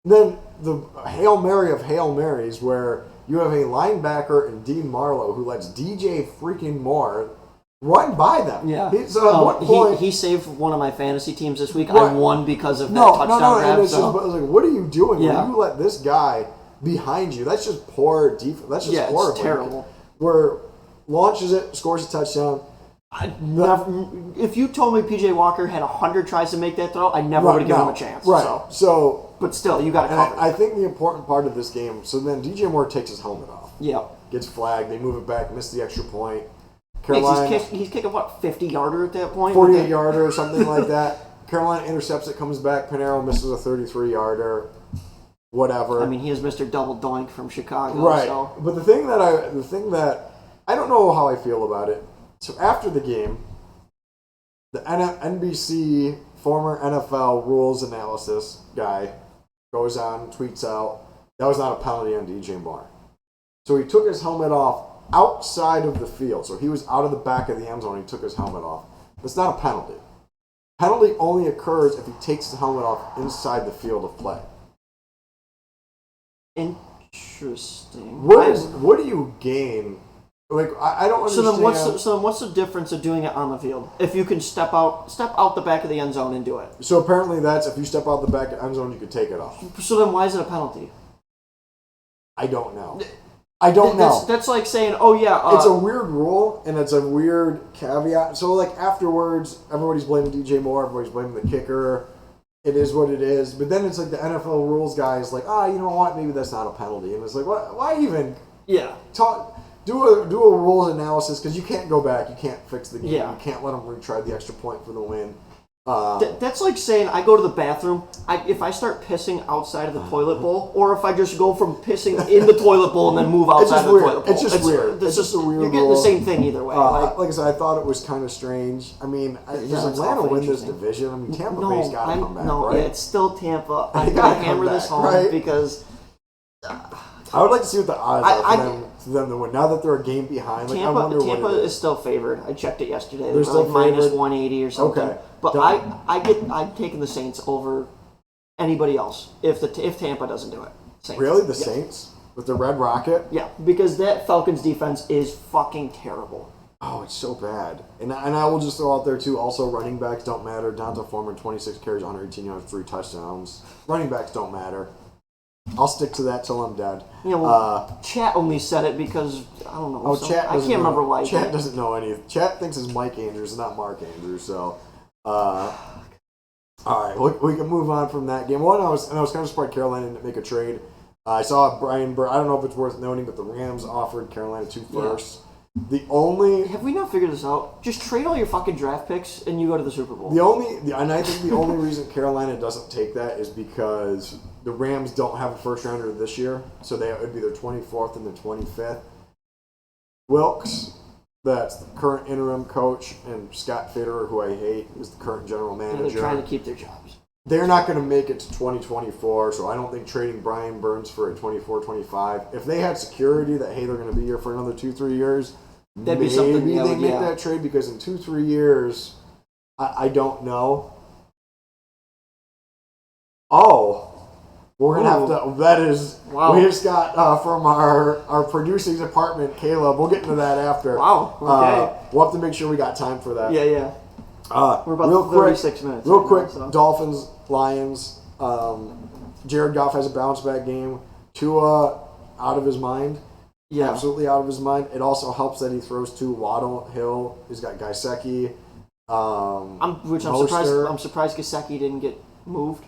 B: Then the Hail Mary of Hail Marys, where you have a linebacker and Dean Marlowe who lets DJ freaking Moore run by them.
A: Yeah. He saved one of my fantasy teams this week. Right. I won because of that touchdown grab.
B: But I was like, what are you doing? Yeah. When you let this guy behind you, that's just poor defense. That's just horrible.
A: It's terrible.
B: Where launches it, scores a touchdown.
A: If you told me P.J. Walker had 100 tries to make that throw, I never would have given him a chance.
B: Right.
A: But still, you got to cover it.
B: I think the important part of this game, so then DJ Moore takes his helmet off.
A: Yeah.
B: Gets flagged. They move it back, miss the extra point.
A: Carolina, he's kicking, 50-yarder at that point?
B: 48-yarder or something like that. Carolina intercepts it, comes back. Pinheiro misses a 33-yarder. Whatever.
A: I mean, he is Mr. Double Doink from Chicago.
B: Right.
A: So.
B: But the thing that I don't know how I feel about it. So after the game, the NBC former NFL rules analysis guy goes on, tweets out, that was not a penalty on DJ Moore. So he took his helmet off outside of the field. So he was out of the back of the end zone and he took his helmet off. That's not a penalty. Penalty only occurs if he takes the helmet off inside the field of play.
A: Interesting.
B: What do you gain? Like, I don't understand.
A: So then what's the difference of doing it on the field? If you can step out the back of the end zone and do it.
B: So apparently that's if you step out the back of the end zone, you could take it off.
A: So then why is it a penalty?
B: I don't know. That's
A: like saying, it's
B: a weird rule, and it's a weird caveat. So, like, afterwards, everybody's blaming DJ Moore, everybody's blaming the kicker. It is what it is. But then it's like the NFL rules guys like, you know what, maybe that's not a penalty. And it's like, why even do a rules analysis, because you can't go back, you can't fix the game, you can't let them retry the extra point for the win.
A: That's like saying I go to the bathroom. If I start pissing outside of the toilet bowl, or if I just go from pissing in the toilet bowl and then move outside of the toilet bowl.
B: It's just weird. It's just a weird
A: You're getting
B: rule.
A: The same thing either way.
B: Like I said, I thought it was kind of strange. I mean, does Atlanta win this division? I mean, Tampa Bay's got to come back, right?
A: Yeah, it's still Tampa. I got to hammer this home because...
B: I would like to see what the odds are for them to win. Now that they're a game behind,
A: Tampa is still favored. I checked it yesterday.
B: They're still
A: like minus 180 or something.
B: Okay.
A: But I'm taking the Saints over anybody else if Tampa doesn't do it. Saints.
B: Really, the Saints with the Red Rocket?
A: Yeah, because that Falcons defense is fucking terrible.
B: Oh, it's so bad. And I will just throw out there, too, also running backs don't matter. Donta Foreman, 26 carries, 118 yards, 3 touchdowns. Running backs don't matter. I'll stick to that till I'm dead.
A: Yeah, well, Chat only said it because, I don't know.
B: Chat
A: I can't remember why.
B: Chat doesn't know anything. Chat thinks it's Mike Andrews, not Mark Andrews, so... all right, we can move on from that game. One, I was kind of surprised Carolina didn't make a trade. I saw Brian Burr. I don't know if it's worth noting, but the Rams offered Carolina 2 firsts.
A: Have we not figured this out? Just trade all your fucking draft picks and you go to the Super Bowl.
B: And I think the only reason Carolina doesn't take that is because the Rams don't have a first rounder this year, so it would be their 24th and their 25th. Wilkes, that's the current interim coach, and Scott Fitterer, who I hate, is the current general manager.
A: They're trying to keep their jobs.
B: They're not going to make it to 2024, so I don't think trading Brian Burns for a 24-25. If they had security that, hey, they're going to be here for another 2-3 years,
A: that'd be something.
B: Maybe they make that trade, because in 2-3 years, I don't know. Oh, we're going to have to, that is,
A: wow.
B: We just got from our producing department, Caleb. We'll get into that after.
A: Wow, okay.
B: We'll have to make sure we got time for that.
A: Yeah. We're about 36 minutes.
B: Real quick, Dolphins, Lions. Jared Goff has a bounce back game. Tua out of his mind.
A: Yeah.
B: Absolutely out of his mind. It also helps that he throws to Waddle, Hill. He's got Gesicki.
A: I'm surprised Gesicki didn't get moved.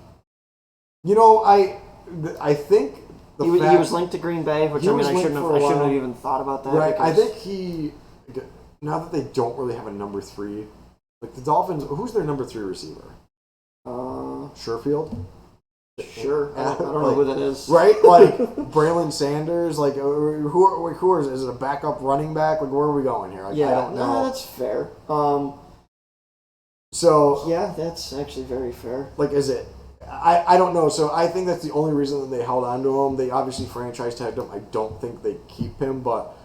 B: You know, I think
A: he was linked to Green Bay, which I shouldn't have even thought about that.
B: Right. I think now that they don't really have a number 3, like the Dolphins, who's their number 3 receiver? Sherfield?
A: Sure. I don't know who that is.
B: Right? Like Braylon Sanders? Like who is it a backup running back? Like where are we going here? I don't know.
A: No, that's fair.
B: So
A: yeah, that's actually very fair.
B: Like, is it? I don't know. So I think that's the only reason that they held on to him. They obviously franchise tagged him. I don't think they keep him, but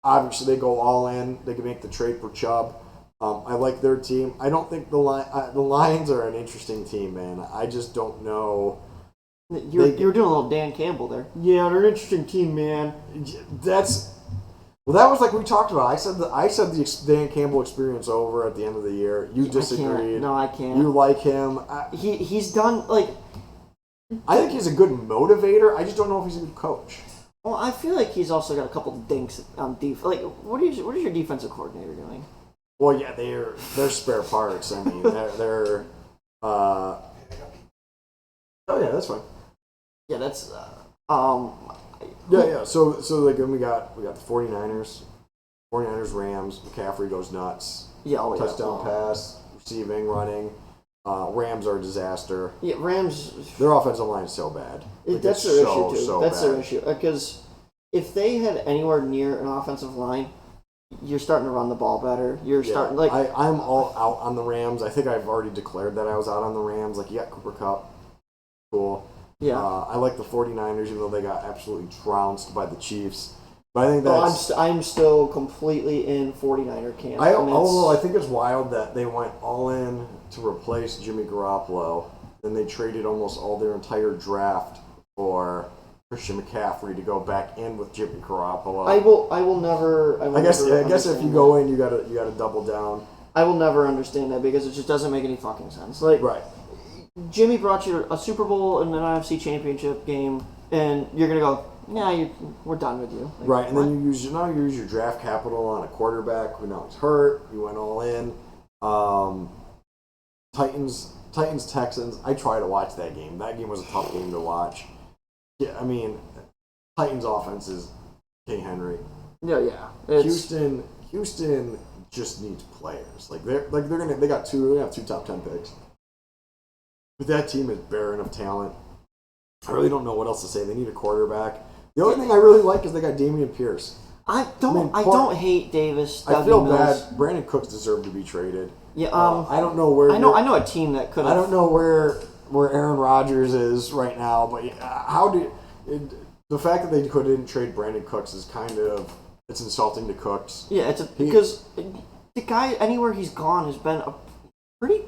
B: obviously they go all in. They can make the trade for Chubb. I like their team. I don't think the Lions are an interesting team, man. I just don't know.
A: You were doing a little Dan Campbell there. Yeah, they're an interesting team, man.
B: That was like we talked about. I said the Dan Campbell experience over at the end of the year. You disagreed.
A: I can't.
B: You like him.
A: He's done like.
B: I think he's a good motivator. I just don't know if he's a good coach.
A: Well, I feel like he's also got a couple dinks on defense. Like, what is your defensive coordinator doing?
B: Well, yeah, they're spare parts. I mean, they're. Oh yeah, that's fine.
A: Yeah, that's.
B: Yeah. So like then we got the 49ers, Rams. McCaffrey goes nuts.
A: Yeah,
B: touchdown pass, receiving, running. Rams are a disaster.
A: Yeah, Rams.
B: Their offensive line is so bad.
A: That's their issue too. That's their issue because if they had anywhere near an offensive line, you're starting to run the ball better. Starting like
B: I'm all out on the Rams. I think I've already declared that I was out on the Rams. Like you got Cooper Kupp, cool.
A: Yeah.
B: I like the 49ers, even though they got absolutely trounced by the Chiefs. But I think that's...
A: I'm still completely in 49er camp.
B: I think it's wild that they went all in to replace Jimmy Garoppolo. Then they traded almost all their entire draft for Christian McCaffrey to go back in with Jimmy Garoppolo.
A: I will never.
B: I guess if you go in, you gotta double down.
A: I will never understand that because it just doesn't make any fucking sense. Like,
B: right.
A: Jimmy brought you a Super Bowl and an NFC Championship game, and you're gonna go, nah, we're done with you. Like,
B: right, and then you use your draft capital on a quarterback who now is hurt. You went all in. Titans, Texans. I try to watch that game. That game was a tough game to watch. Yeah, I mean, Titans offense is King Henry.
A: Yeah.
B: Houston just needs players. They have 2 top 10 picks. But that team is barren of talent. I really don't know what else to say. They need a quarterback. The only thing I really like is they got Dameon Pierce.
A: I don't hate Davis.
B: I feel bad. Brandon Cooks deserved to be traded.
A: Yeah.
B: I don't know where.
A: I know a team that could.
B: I don't know where Aaron Rodgers is right now, but the fact that they couldn't trade Brandon Cooks is it's insulting to Cooks.
A: Yeah, because the guy anywhere he's gone has been a pretty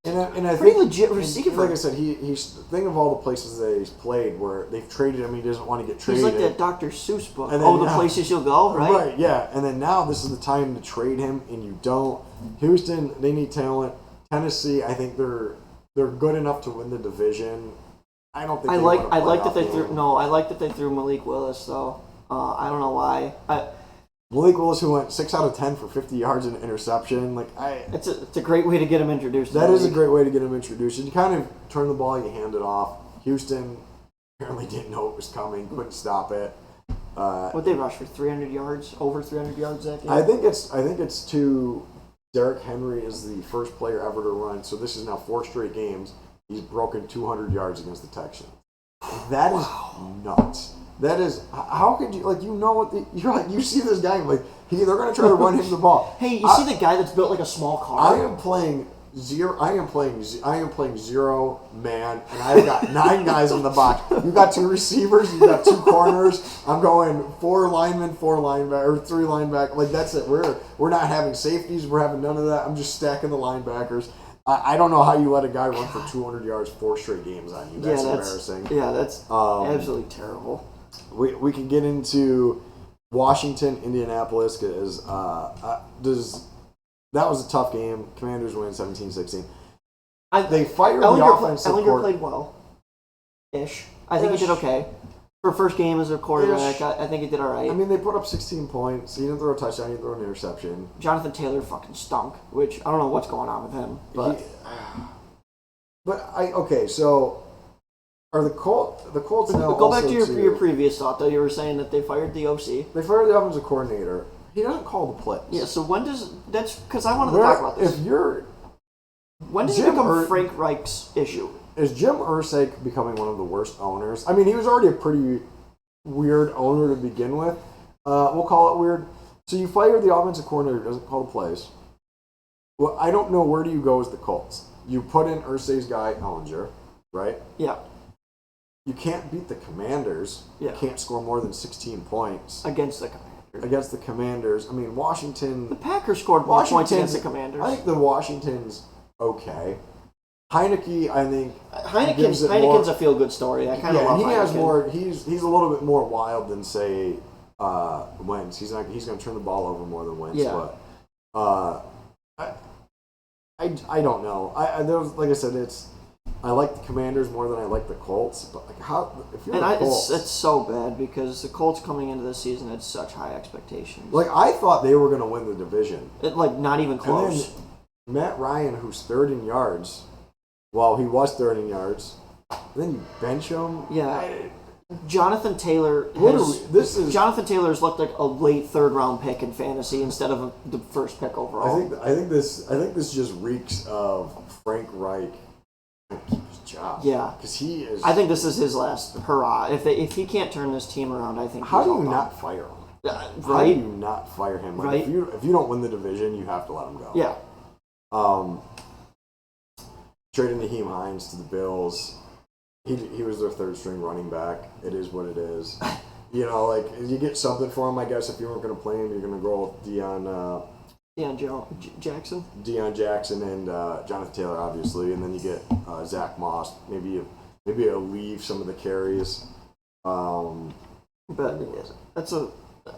B: And I
A: Pretty
B: think
A: legit receiver.
B: Like I said, he's think of all the places that he's played where they've traded him. He doesn't want to get traded.
A: He's like that Dr. Seuss book.
B: And then,
A: the places you'll go, right?
B: Right, yeah. And then now this is the time to trade him, and you don't. Houston, they need talent. Tennessee, I think they're good enough to win the division. I don't think. I
A: like that they threw Malik Willis though. I don't know why.
B: Malik Willis, who went 6 out of 10 for 50 yards and an interception,
A: it's a great way to get him introduced.
B: That is a great way to get him introduced. You kind of turn the ball, you hand it off. Houston apparently didn't know it was coming, couldn't stop it.
A: What they rush for 300 yards, over 300 yards that game?
B: I think it's to Derrick Henry is the first player ever to run. So this is now 4 straight games. He's broken 200 yards against the Texans. That is nuts. That is, how could you, you see this guy, they're going to try to run him the ball.
A: Hey, you see the guy that's built like a small car?
B: I am playing zero man, and I've got 9 guys in the box. You've got 2 receivers, you've got 2 corners. I'm going 4 linemen, 4 linebackers, or 3 linebackers. That's it. We're not having safeties. We're having none of that. I'm just stacking the linebackers. I don't know how you let a guy run for 200 yards 4 straight games on you. That's embarrassing.
A: Yeah, that's absolutely terrible.
B: We can get into Washington, Indianapolis, because that was a tough game. Commanders win 17-16. They fired the offensive
A: Ellinger played well-ish. I think he did okay. For first game as a quarterback, I think he did all right.
B: I mean, they put up 16 points. He didn't throw a touchdown. He didn't throw an interception.
A: Jonathan Taylor fucking stunk, which I don't know what's going on with him.
B: So are the Colts now?
A: Go back to your previous thought, though. You were saying that they fired the OC.
B: They fired the offensive coordinator. He doesn't call the plays.
A: Yeah. So when does that's because I wanted to talk about this. When does it become Frank Reich's issue?
B: Is Jim Irsay becoming one of the worst owners? I mean, he was already a pretty weird owner to begin with. We'll call it weird. So you fire the offensive coordinator who doesn't call the plays. Well, I don't know, where do you go as the Colts? You put in Irsay's guy, Ellinger, right?
A: Yeah.
B: You can't beat the Commanders.
A: Yeah.
B: You can't score more than 16 points.
A: Against the Commanders.
B: I mean, Washington...
A: The Packers scored more points against the Commanders.
B: I think the Washington's okay. Heineke, I think...
A: Heineken's a feel-good story. I kind of love Heineken.
B: He has more... He's a little bit more wild than, say, Wentz. He's going to turn the ball over more than Wentz.
A: Yeah.
B: But I don't know. Like I said, I like the Commanders more than I like the Colts. But if you're the Colts...
A: It's so bad because the Colts coming into this season had such high expectations.
B: I thought they were going to win the division.
A: Not even close.
B: And then Matt Ryan, who's third in yards... Well, he was third in yards. Then you bench him.
A: Yeah. Jonathan Taylor Taylor's looked like a late 3rd round pick in fantasy instead of the first pick overall.
B: I think this just reeks of Frank Reich trying to keep his job.
A: Yeah.
B: Because he is.
A: I think this is his last hurrah. If he can't turn this team around, I think.
B: How do you not fire him?
A: Right.
B: How do you not fire him?
A: Right.
B: If you don't win the division, you have to let him go.
A: Yeah.
B: Trading Naheem Hines to the Bills. He was their 3rd string running back. It is what it is. You get something for him, I guess. If you weren't going to play him, you're going to go with Deion Jackson and Jonathan Taylor, obviously. And then you get Zach Moss. Maybe you'll leave some of the carries.
A: But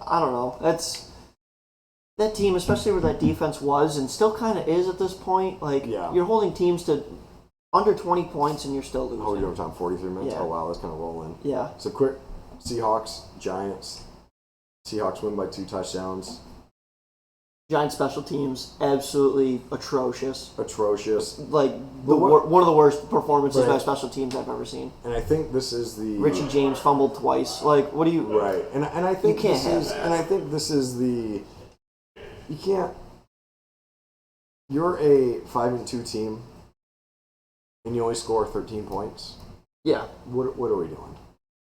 A: I don't know. That team, especially where that defense was and still kind of is at this point, you're holding teams to under 20 points and you're still losing.
B: Oh, you're overtime 43 minutes?
A: Yeah.
B: Oh, wow, that's kind of rolling.
A: Yeah.
B: So quick, Seahawks, Giants. Seahawks win by 2 touchdowns.
A: Giants special teams, absolutely atrocious.
B: One
A: One of the worst performances by special teams I've ever seen.
B: And I think this is the...
A: Richie James fumbled twice. What do you...
B: Right. And I think
A: you can't have that.
B: And I think this is the... You can't... You're a 5-2 team, and you only score 13 points.
A: Yeah.
B: What are we doing?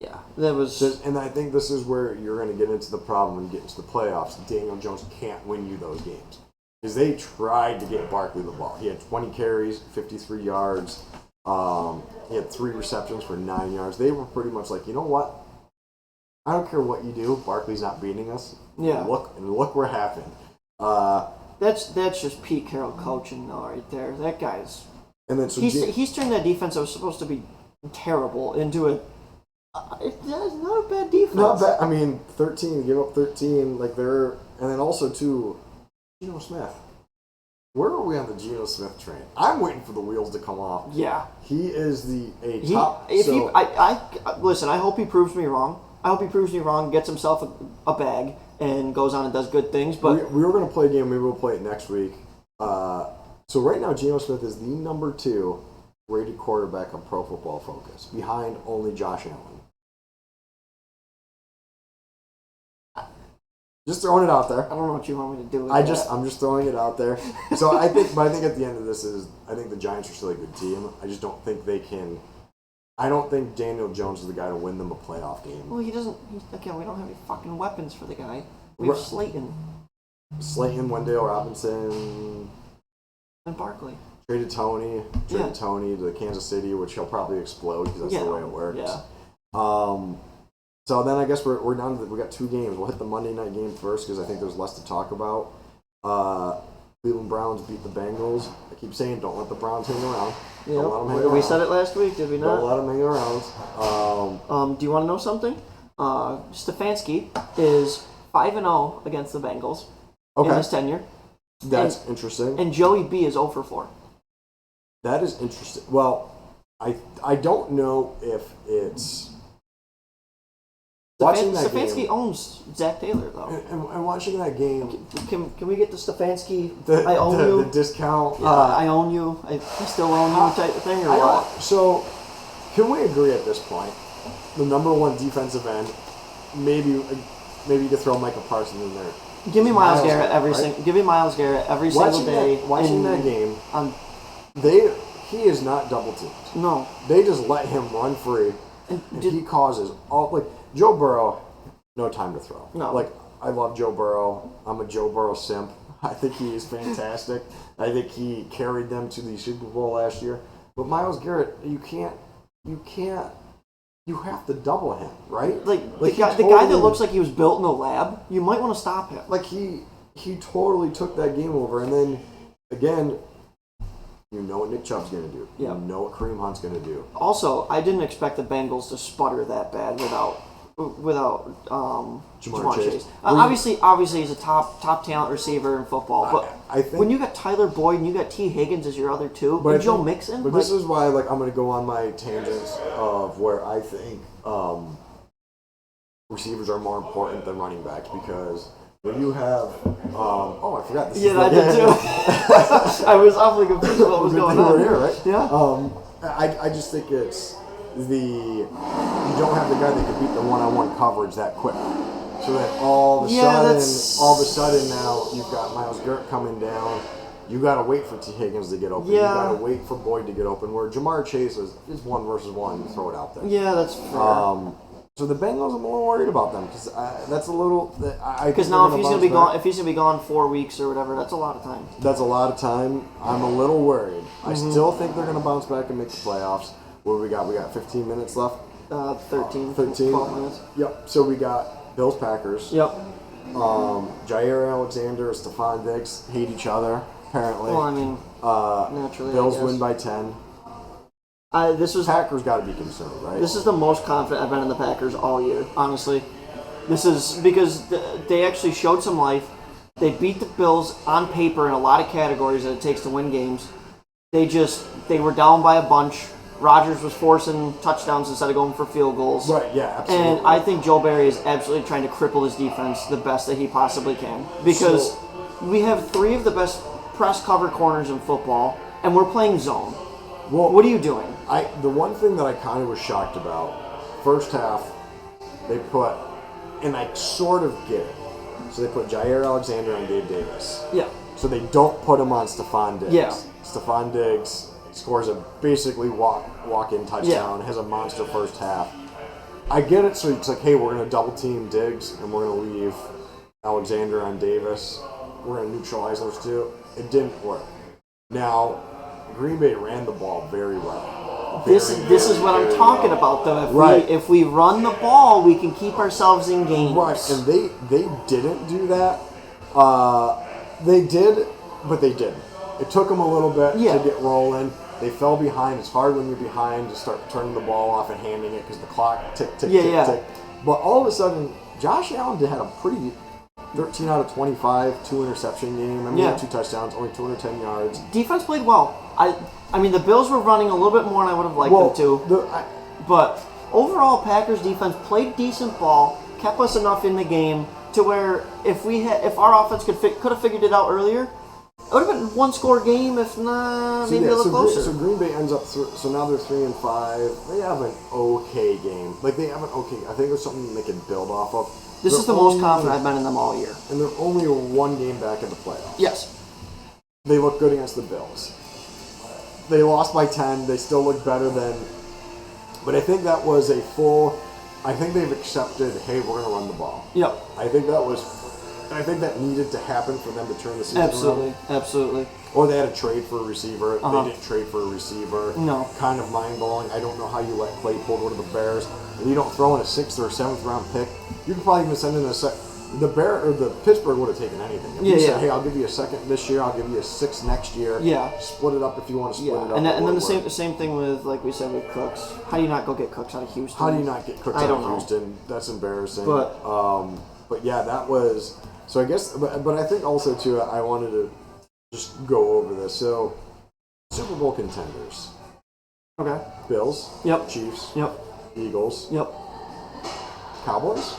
A: Yeah. That was...
B: And I think this is where you're going to get into the problem when you get into the playoffs. Daniel Jones can't win you those games. Because they tried to get Barkley the ball. He had 20 carries, 53 yards. He had 3 receptions for 9 yards. They were pretty much like, you know what? I don't care what you do. Barkley's not beating us.
A: Yeah.
B: Look what happened.
A: That's just Pete Carroll coaching though, right there. That guy's
B: And then so
A: he's turned that defense that was supposed to be terrible into a. It's not a bad defense.
B: Not bad. I mean, 13, give up 13, like they're, and then also too, Geno Smith. Where are we on the Geno Smith train? I'm waiting for the wheels to come off.
A: Yeah,
B: he is top.
A: Listen. I hope he proves me wrong. I hope he proves me wrong, gets himself a bag, and goes on and does good things. But
B: we were going to play a game. Maybe we'll play it next week. So right now, Geno Smith is the number 2 rated quarterback on Pro Football Focus, behind only Josh Allen. Just throwing it out there.
A: I don't know what you want me to do with that.
B: I'm just throwing it out there. So I think at the end of this I think the Giants are still a good team. I just don't think they can. I don't think Daniel Jones is the guy to win them a playoff game.
A: Well, he doesn't. Again, we don't have any fucking weapons for the guy. We have Slayton,
B: Wendell Robinson,
A: and Barkley.
B: Traded Tony to Kansas City, which he'll probably explode because that's the way it works.
A: Yeah.
B: So then I guess we're down to we got 2 games. We'll hit the Monday night game first because I think there's less to talk about. Cleveland Browns beat the Bengals. I keep saying don't let the Browns hang around.
A: Don't let them hang around. We said it last week, did we not?
B: Don't let them hang around.
A: Do you want to know something? Stefanski is 5-0 against the Bengals in his tenure.
B: That's interesting.
A: And Joey B is 0 for 4.
B: That is interesting. Well, I don't know if it's...
A: Stefanski owns Zach Taylor, though.
B: And watching that game...
A: Can we get the Stefanski, I own you?
B: The discount?
A: I own you, I still own you type of thing, or what?
B: So, can we agree at this point, the number 1 defensive end, maybe you could throw Micah Parsons in there.
A: Give me Myles Garrett Give me Myles Garrett every single day.
B: Watching that game, he is not double teamed.
A: No.
B: They just let him run free, and he causes all Joe Burrow, no time to throw.
A: No.
B: I love Joe Burrow. I'm a Joe Burrow simp. I think he is fantastic. I think he carried them to the Super Bowl last year. But Myles Garrett, you have to double him, right?
A: The guy that looks like he was built in a lab, you might want to stop him.
B: He totally took that game over, and then again, you know what Nick Chubb's going to do.
A: Yeah.
B: You know what Kareem Hunt's going to do.
A: Also, I didn't expect the Bengals to sputter that bad without Jamar Chase. Obviously, he's a top talent receiver in football. But
B: I think
A: when you got Tyler Boyd and you got T. Higgins as your other 2, and Joe Mixon.
B: But this is why I'm going to go on my tangents of where I think receivers are more important than running backs because when you have I forgot this.
A: Yeah, I did too. I was awfully confused what was going on.
B: Here, right?
A: Yeah.
B: I just think it's you don't have the guy that can beat the one-on-one coverage that quick. So that all of a sudden now you've got Myles Garrett coming down. You got to wait for T. Higgins to get open.
A: Yeah.
B: You got to wait for Boyd to get open. Where Jamar Chase is 1 versus 1, you throw it out there.
A: Yeah, that's fair.
B: So the Bengals, I'm a little worried about them because that's a little.
A: Because now if he's going to be gone 4 weeks or whatever, that's a lot of time.
B: That's a lot of time. I'm a little worried. I still think they're going to bounce back and make the playoffs. What do we got? We got 15 minutes left.
A: 13, 12 minutes.
B: Yep. So we got Bills Packers.
A: Yep.
B: Jair Alexander and Stephon Diggs hate each other apparently.
A: Well, I mean, naturally.
B: Bills win by 10. Packers got to be concerned, right?
A: This is the most confident I've been in the Packers all year, honestly. This is because they actually showed some life. They beat the Bills on paper in a lot of categories that it takes to win games. They were down by a bunch. Rodgers was forcing touchdowns instead of going for field goals.
B: Right, yeah, absolutely.
A: And I think Joe Barry is absolutely trying to cripple his defense the best that he possibly can. Because we have 3 of the best press cover corners in football, and we're playing zone. Well, what are you doing?
B: The one thing that I kind of was shocked about, first half, they put, and I sort of get it, so they put Jair Alexander on Gabe Davis.
A: Yeah.
B: So they don't put him on Stephon Diggs.
A: Yeah.
B: Stephon Diggs scores a basically walk-in touchdown, has a monster first half. I get it, so it's like, hey, we're going to double team Diggs, and we're going to leave Alexander on Davis. We're going to neutralize those 2. It didn't work. Now, Green Bay ran the ball very well.
A: This is what I'm talking about, though. If we run the ball, we can keep ourselves in games.
B: Right, and they didn't do that. They did, but they didn't. It took them a little bit to get rolling. They fell behind. It's hard when you're behind to start turning the ball off and handing it because the clock tick, tick, tick. But all of a sudden, Josh Allen had a pretty 13 out of 25, 2 interception game. I mean, he had 2 touchdowns, only 210 yards.
A: Defense played well. I mean, the Bills were running a little bit more than I would have liked them to. But overall, Packers defense played decent ball, kept us enough in the game to where if our offense could have figured it out earlier, it would have been a 1-score game, if not maybe a little closer.
B: So Green Bay ends up, so now they're 3-5. They have an okay game. Like, they have an okay, I think there's something they can build off of.
A: This is the most confident I've been in them all year.
B: And they're only 1 game back in the playoffs.
A: Yes.
B: They look good against the Bills. They lost by 10. They still look better than, but I think that was I think they've accepted, hey, we're going to run the ball.
A: Yep.
B: I think that needed to happen for them to turn the season around.
A: Absolutely.
B: Or they had to trade for a receiver.
A: Uh-huh.
B: They didn't trade for a receiver.
A: No.
B: Kind of mind-blowing. I don't know how you let Claypool go to the Bears. And you don't throw in a 6th or a 7th round pick. You could probably even send in the Pittsburgh would have taken anything. If you said, hey, I'll give you a 2nd this year, I'll give you a 6th next year.
A: Yeah.
B: Split it up if you want to split it up.
A: And then the same thing with, like we said, with Cooks. How do you not go get Cooks out of Houston?
B: How do you not get Cooks out of Houston? That's embarrassing. But yeah, that was. So I guess, but I think also too, I wanted to just go over this. So, Super Bowl contenders.
A: Okay.
B: Bills.
A: Yep.
B: Chiefs.
A: Yep.
B: Eagles.
A: Yep.
B: Cowboys.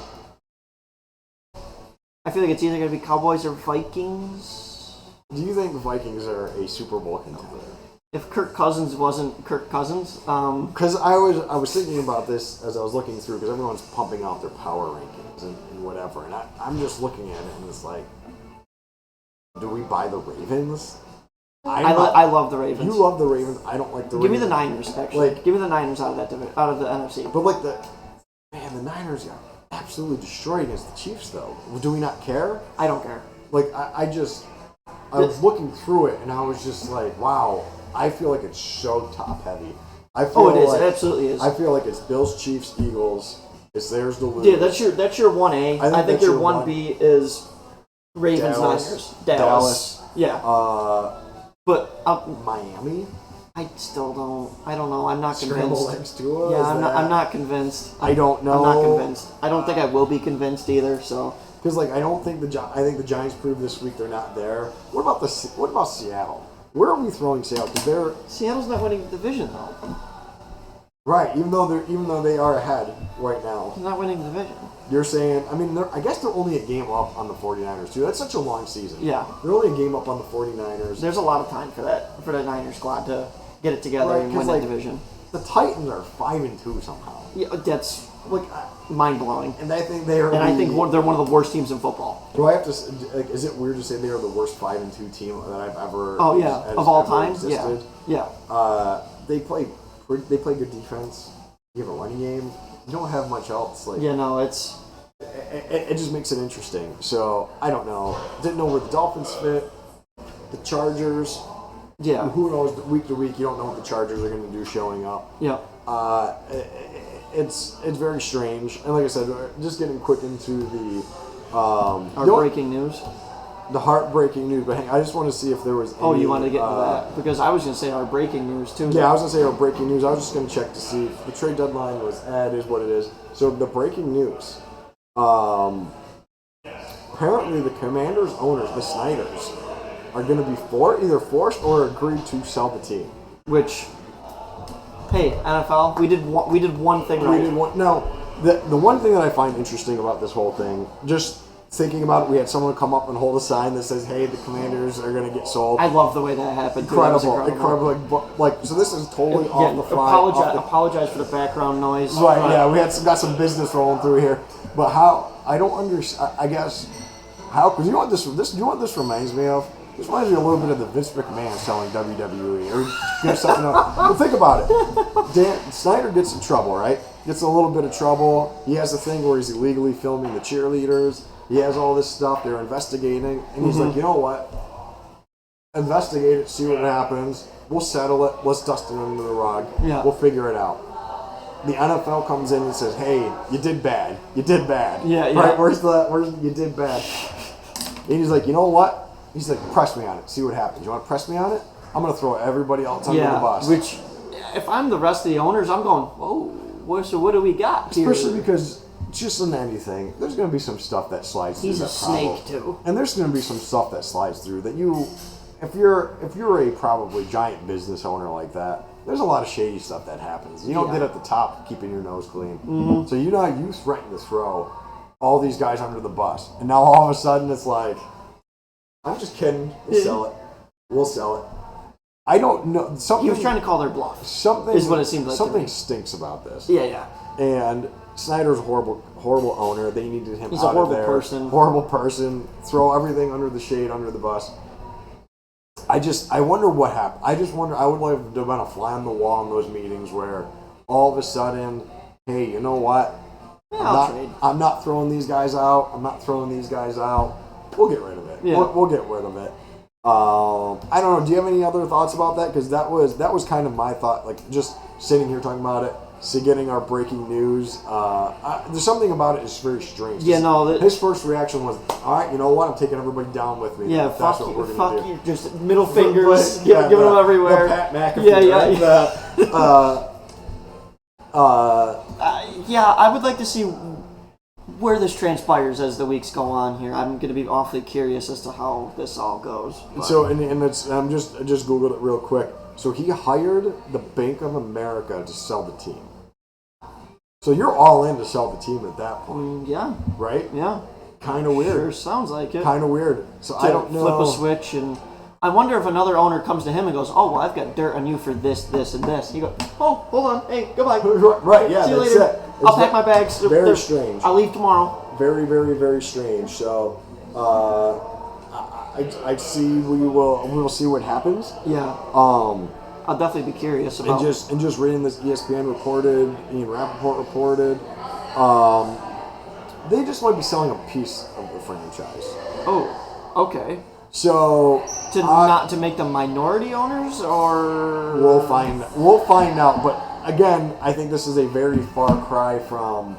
A: I feel like it's either going to be Cowboys or Vikings.
B: Do you think the Vikings are a Super Bowl contender?
A: If Kirk Cousins wasn't Kirk Cousins,
B: because I was thinking about this as I was looking through, because everyone's pumping out their power rankings and whatever, and I'm just looking at it and it's like, do we buy the Ravens?
A: I love the Ravens.
B: You love the Ravens. I don't like the Ravens.
A: Give me the Niners, actually. Give me the Niners out of the NFC.
B: But the Niners got absolutely destroyed against the Chiefs, though. Do we not care?
A: I don't care.
B: I was looking through it and I was just like, wow. I feel like it's so top heavy.
A: It is. It absolutely is.
B: I feel like it's Bills, Chiefs, Eagles. It's theirs to lose.
A: Yeah, that's your 1A. I think your 1B is Ravens, Niners, Dallas. Yeah. But
B: Miami.
A: I still don't. I don't know. I'm not
B: Scramble
A: convinced.
B: Tua,
A: yeah, I'm not convinced.
B: I don't know.
A: I'm not convinced. I don't think I will be convinced either. So.
B: Because I don't think I think the Giants proved this week they're not there. What about Seattle? Where are we throwing Seattle? Because
A: Seattle's not winning the division though.
B: Right, even though they are ahead right now.
A: They're not winning the division.
B: You're saying, I mean, I guess they're only a game up on the 49ers too. That's such a long season.
A: Yeah.
B: They're only a game up on the 49ers.
A: There's a lot of time for the Niners squad to get it together and win the division.
B: The Titans are 5-2 somehow.
A: Yeah, that's mind blowing.
B: And I think they're
A: they're one of the worst teams in football.
B: Do I have to? Is it weird to say they are the worst 5-2 team that I've ever?
A: Oh yeah, of all time.
B: Existed?
A: Yeah.
B: They play good defense. You have a running game. You don't have much else. It just makes it interesting. So I don't know. Didn't know where the Dolphins fit. The Chargers.
A: Yeah.
B: Who knows? Week to week, you don't know what the Chargers are going to do showing up.
A: Yeah.
B: It's very strange. And like I said, just getting quick into the
A: breaking news.
B: The heartbreaking news. But I just want to see if there was any,
A: you wanted to get into that? Because I was going to say our breaking news too.
B: Yeah, I was going to say our breaking news. I was just going to check to see if the trade deadline was is what it is. So the breaking news. Apparently the Commanders owners, the Snyders, are going to be either forced or agreed to sell the team.
A: Which, hey, NFL, we did one thing right.
B: The one thing that I find interesting about this whole thing, just thinking about it, we had someone come up and hold a sign that says, "Hey, the Commanders are going to get sold."
A: I love the way that happened.
B: Incredible. So this is totally off the fly.
A: Apologize for the background noise.
B: Right. Yeah, we got some business rolling through here, but how I don't understand. I guess how, because you know what this reminds me of. This reminds me a little bit of the Vince McMahon selling WWE or something else. But think about it. Snyder gets in trouble, right? Gets a little bit of trouble. He has a thing where he's illegally filming the cheerleaders. He has all this stuff. They're investigating. And he's like, you know what? Investigate it. See what happens. We'll settle it. Let's dust it under the rug.
A: Yeah.
B: We'll figure it out. The NFL comes in and says, hey, you did bad. You did bad.
A: Yeah.
B: Right? Where's you did bad? And he's like, you know what? He's like, press me on it. See what happens. You want to press me on it? I'm going to throw everybody else under the bus.
A: Which, if I'm the rest of the owners, I'm going, whoa, so what do we got here?
B: Especially because just in anything, there's going to be some stuff that slides through.
A: He's a snake, too.
B: And there's going to be some stuff that slides through that if you're a probably giant business owner like that, there's a lot of shady stuff that happens. You don't get at the top keeping your nose clean. Mm-hmm. So you threaten to throw all these guys under the bus. And now all of a sudden it's like, I'm just kidding. We'll sell it. I don't know.
A: He was trying to call their bluff.
B: Something
A: is what it seemed like.
B: Something stinks about this.
A: Yeah.
B: And Snyder's a horrible owner. They needed him
A: He's
B: out of there.
A: He's a horrible person.
B: Horrible person. Throw everything under the shade, under the bus. I wonder what happened. I would like to have been a fly on the wall in those meetings where all of a sudden, hey, you know what? I'm not throwing these guys out. We'll get rid of it. Yeah. We'll get rid of it. I don't know. Do you have any other thoughts about that? Because that was kind of my thought. Like just sitting here talking about it, getting our breaking news. There's something about it that's very strange.
A: Yeah, no.
B: His first reaction was, "All right, you know what? I'm taking everybody down with me."
A: Yeah,
B: that's what we're gonna do.
A: You. Just middle fingers, giving them everywhere.
B: The Pat McAfee.
A: Yeah. I would like to see where this transpires as the weeks go on here. I'm going to be awfully curious as to how this all goes. But.
B: So, and it's I just googled it real quick. So he hired the Bank of America to sell the team. So you're all in to sell the team at that point.
A: Yeah.
B: Right?
A: Yeah.
B: Kind of weird.
A: Sure sounds like it.
B: Kind of weird. So I don't know.
A: Flip a switch, and I wonder if another owner comes to him and goes, "Oh, well, I've got dirt on you for this, this, and this." He goes, "Oh, hold on. Hey, goodbye."
B: Right, yeah,
A: see you
B: that's
A: later.
B: it.
A: I'll pack my bags.
B: Very strange.
A: I'll leave tomorrow.
B: Very, very, very strange. So, I'd see we will see what happens.
A: Yeah. I'll definitely be curious about.
B: And just reading this, ESPN reported, Ian Rappaport reported, they just might be selling a piece of the franchise.
A: Oh, okay.
B: So
A: not to make them minority owners, or
B: we'll find out. But again, I think this is a very far cry from,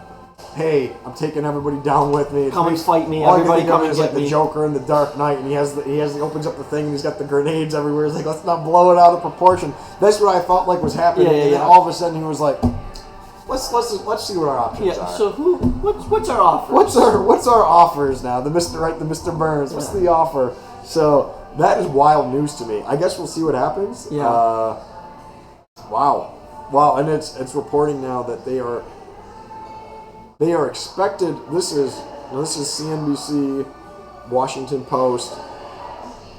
B: hey, I'm taking everybody down with me.
A: Come and fight me.
B: All
A: Everybody come and
B: is
A: get
B: like
A: me.
B: the Joker in the Dark Knight, and he opens up the thing, and he's got the grenades everywhere. He's like, let's not blow it out of proportion. That's what I felt like was happening. And then all of a sudden he was like, let's see what our options are.
A: So what's our offer?
B: What's our offers now? The Mr. Burns. What's the offer? So that is wild news to me. I guess we'll see what happens.
A: Yeah.
B: Wow, and it's reporting now that they are expected. This is CNBC, Washington Post,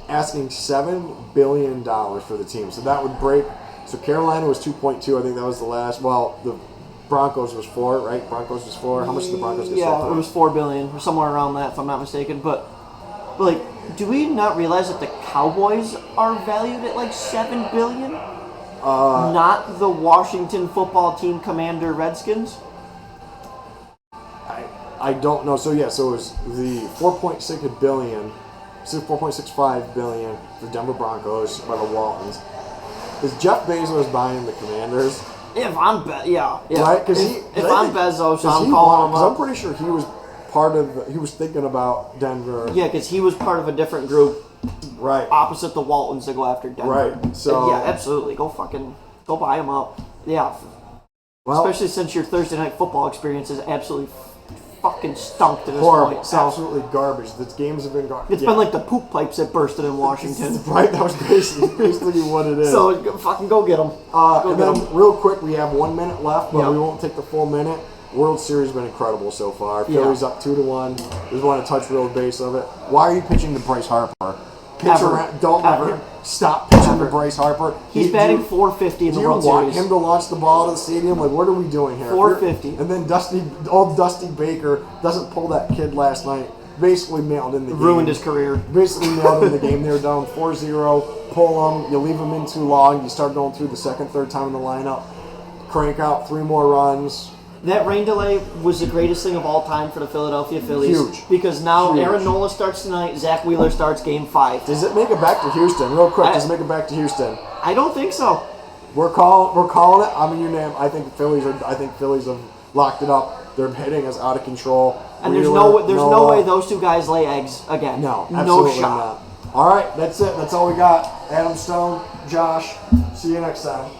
B: asking $7 billion for the team. So that would break. So Carolina was 2.2. I think that was the last. Well, the Broncos was 4, right? Broncos was 4. How much did the Broncos get?
A: Yeah, it was $4 billion, or somewhere around that, if I'm not mistaken. But like, do we not realize that the Cowboys are valued at like $7 billion? Not the Washington football team commander Redskins.
B: I don't know. So it was the 4.6 billion, 4.65 billion for Denver Broncos by the Waltons. Is Jeff Bezos buying the Commanders?
A: If I'm yeah.
B: Right?
A: If I'm Bezos, I'm calling him up.
B: I'm pretty sure he was he was thinking about Denver.
A: Yeah, because he was part of a different group.
B: Right.
A: Opposite the Waltons to go after Denver.
B: Right. So
A: yeah, absolutely. Go buy him up. Yeah. Well, especially since your Thursday night football experience is absolutely fucking stunk to this point. So
B: absolutely garbage. The games have been garbage.
A: It's been like the poop pipes that bursted in Washington.
B: Right, that was basically what it is.
A: So fucking go get them.
B: Real quick, we have 1 minute left, but we won't take the full minute. World Series has been incredible so far. Phillies up 2-1. Just want to touch real base of it. Why are you pitching to Bryce Harper? Don't ever stop pitching to Bryce Harper.
A: He's batting 450 in the World Series.
B: Do you want him to launch the ball to the stadium? Like, what are we doing here?
A: 450.
B: And then Dusty Baker doesn't pull that kid last night. Basically mailed in the game.
A: Ruined his career.
B: Basically mailed in the game. They were down 4-0. Pull them. You leave them in too long. You start going through the second, third time in the lineup. Crank out 3 more runs.
A: That rain delay was the greatest thing of all time for the Philadelphia Phillies.
B: Huge.
A: Because now Aaron Nola starts tonight, Zach Wheeler starts Game 5.
B: Does it make it back to Houston? Real quick, does it make it back to Houston?
A: I don't think so.
B: We're calling it. I'm in your name. I think Phillies have locked it up. Their hitting is out of control.
A: And there's no way those two guys lay eggs again.
B: No, absolutely
A: shot.
B: not. All right, that's it. That's all we got. Adam Stone, Josh. See you next time.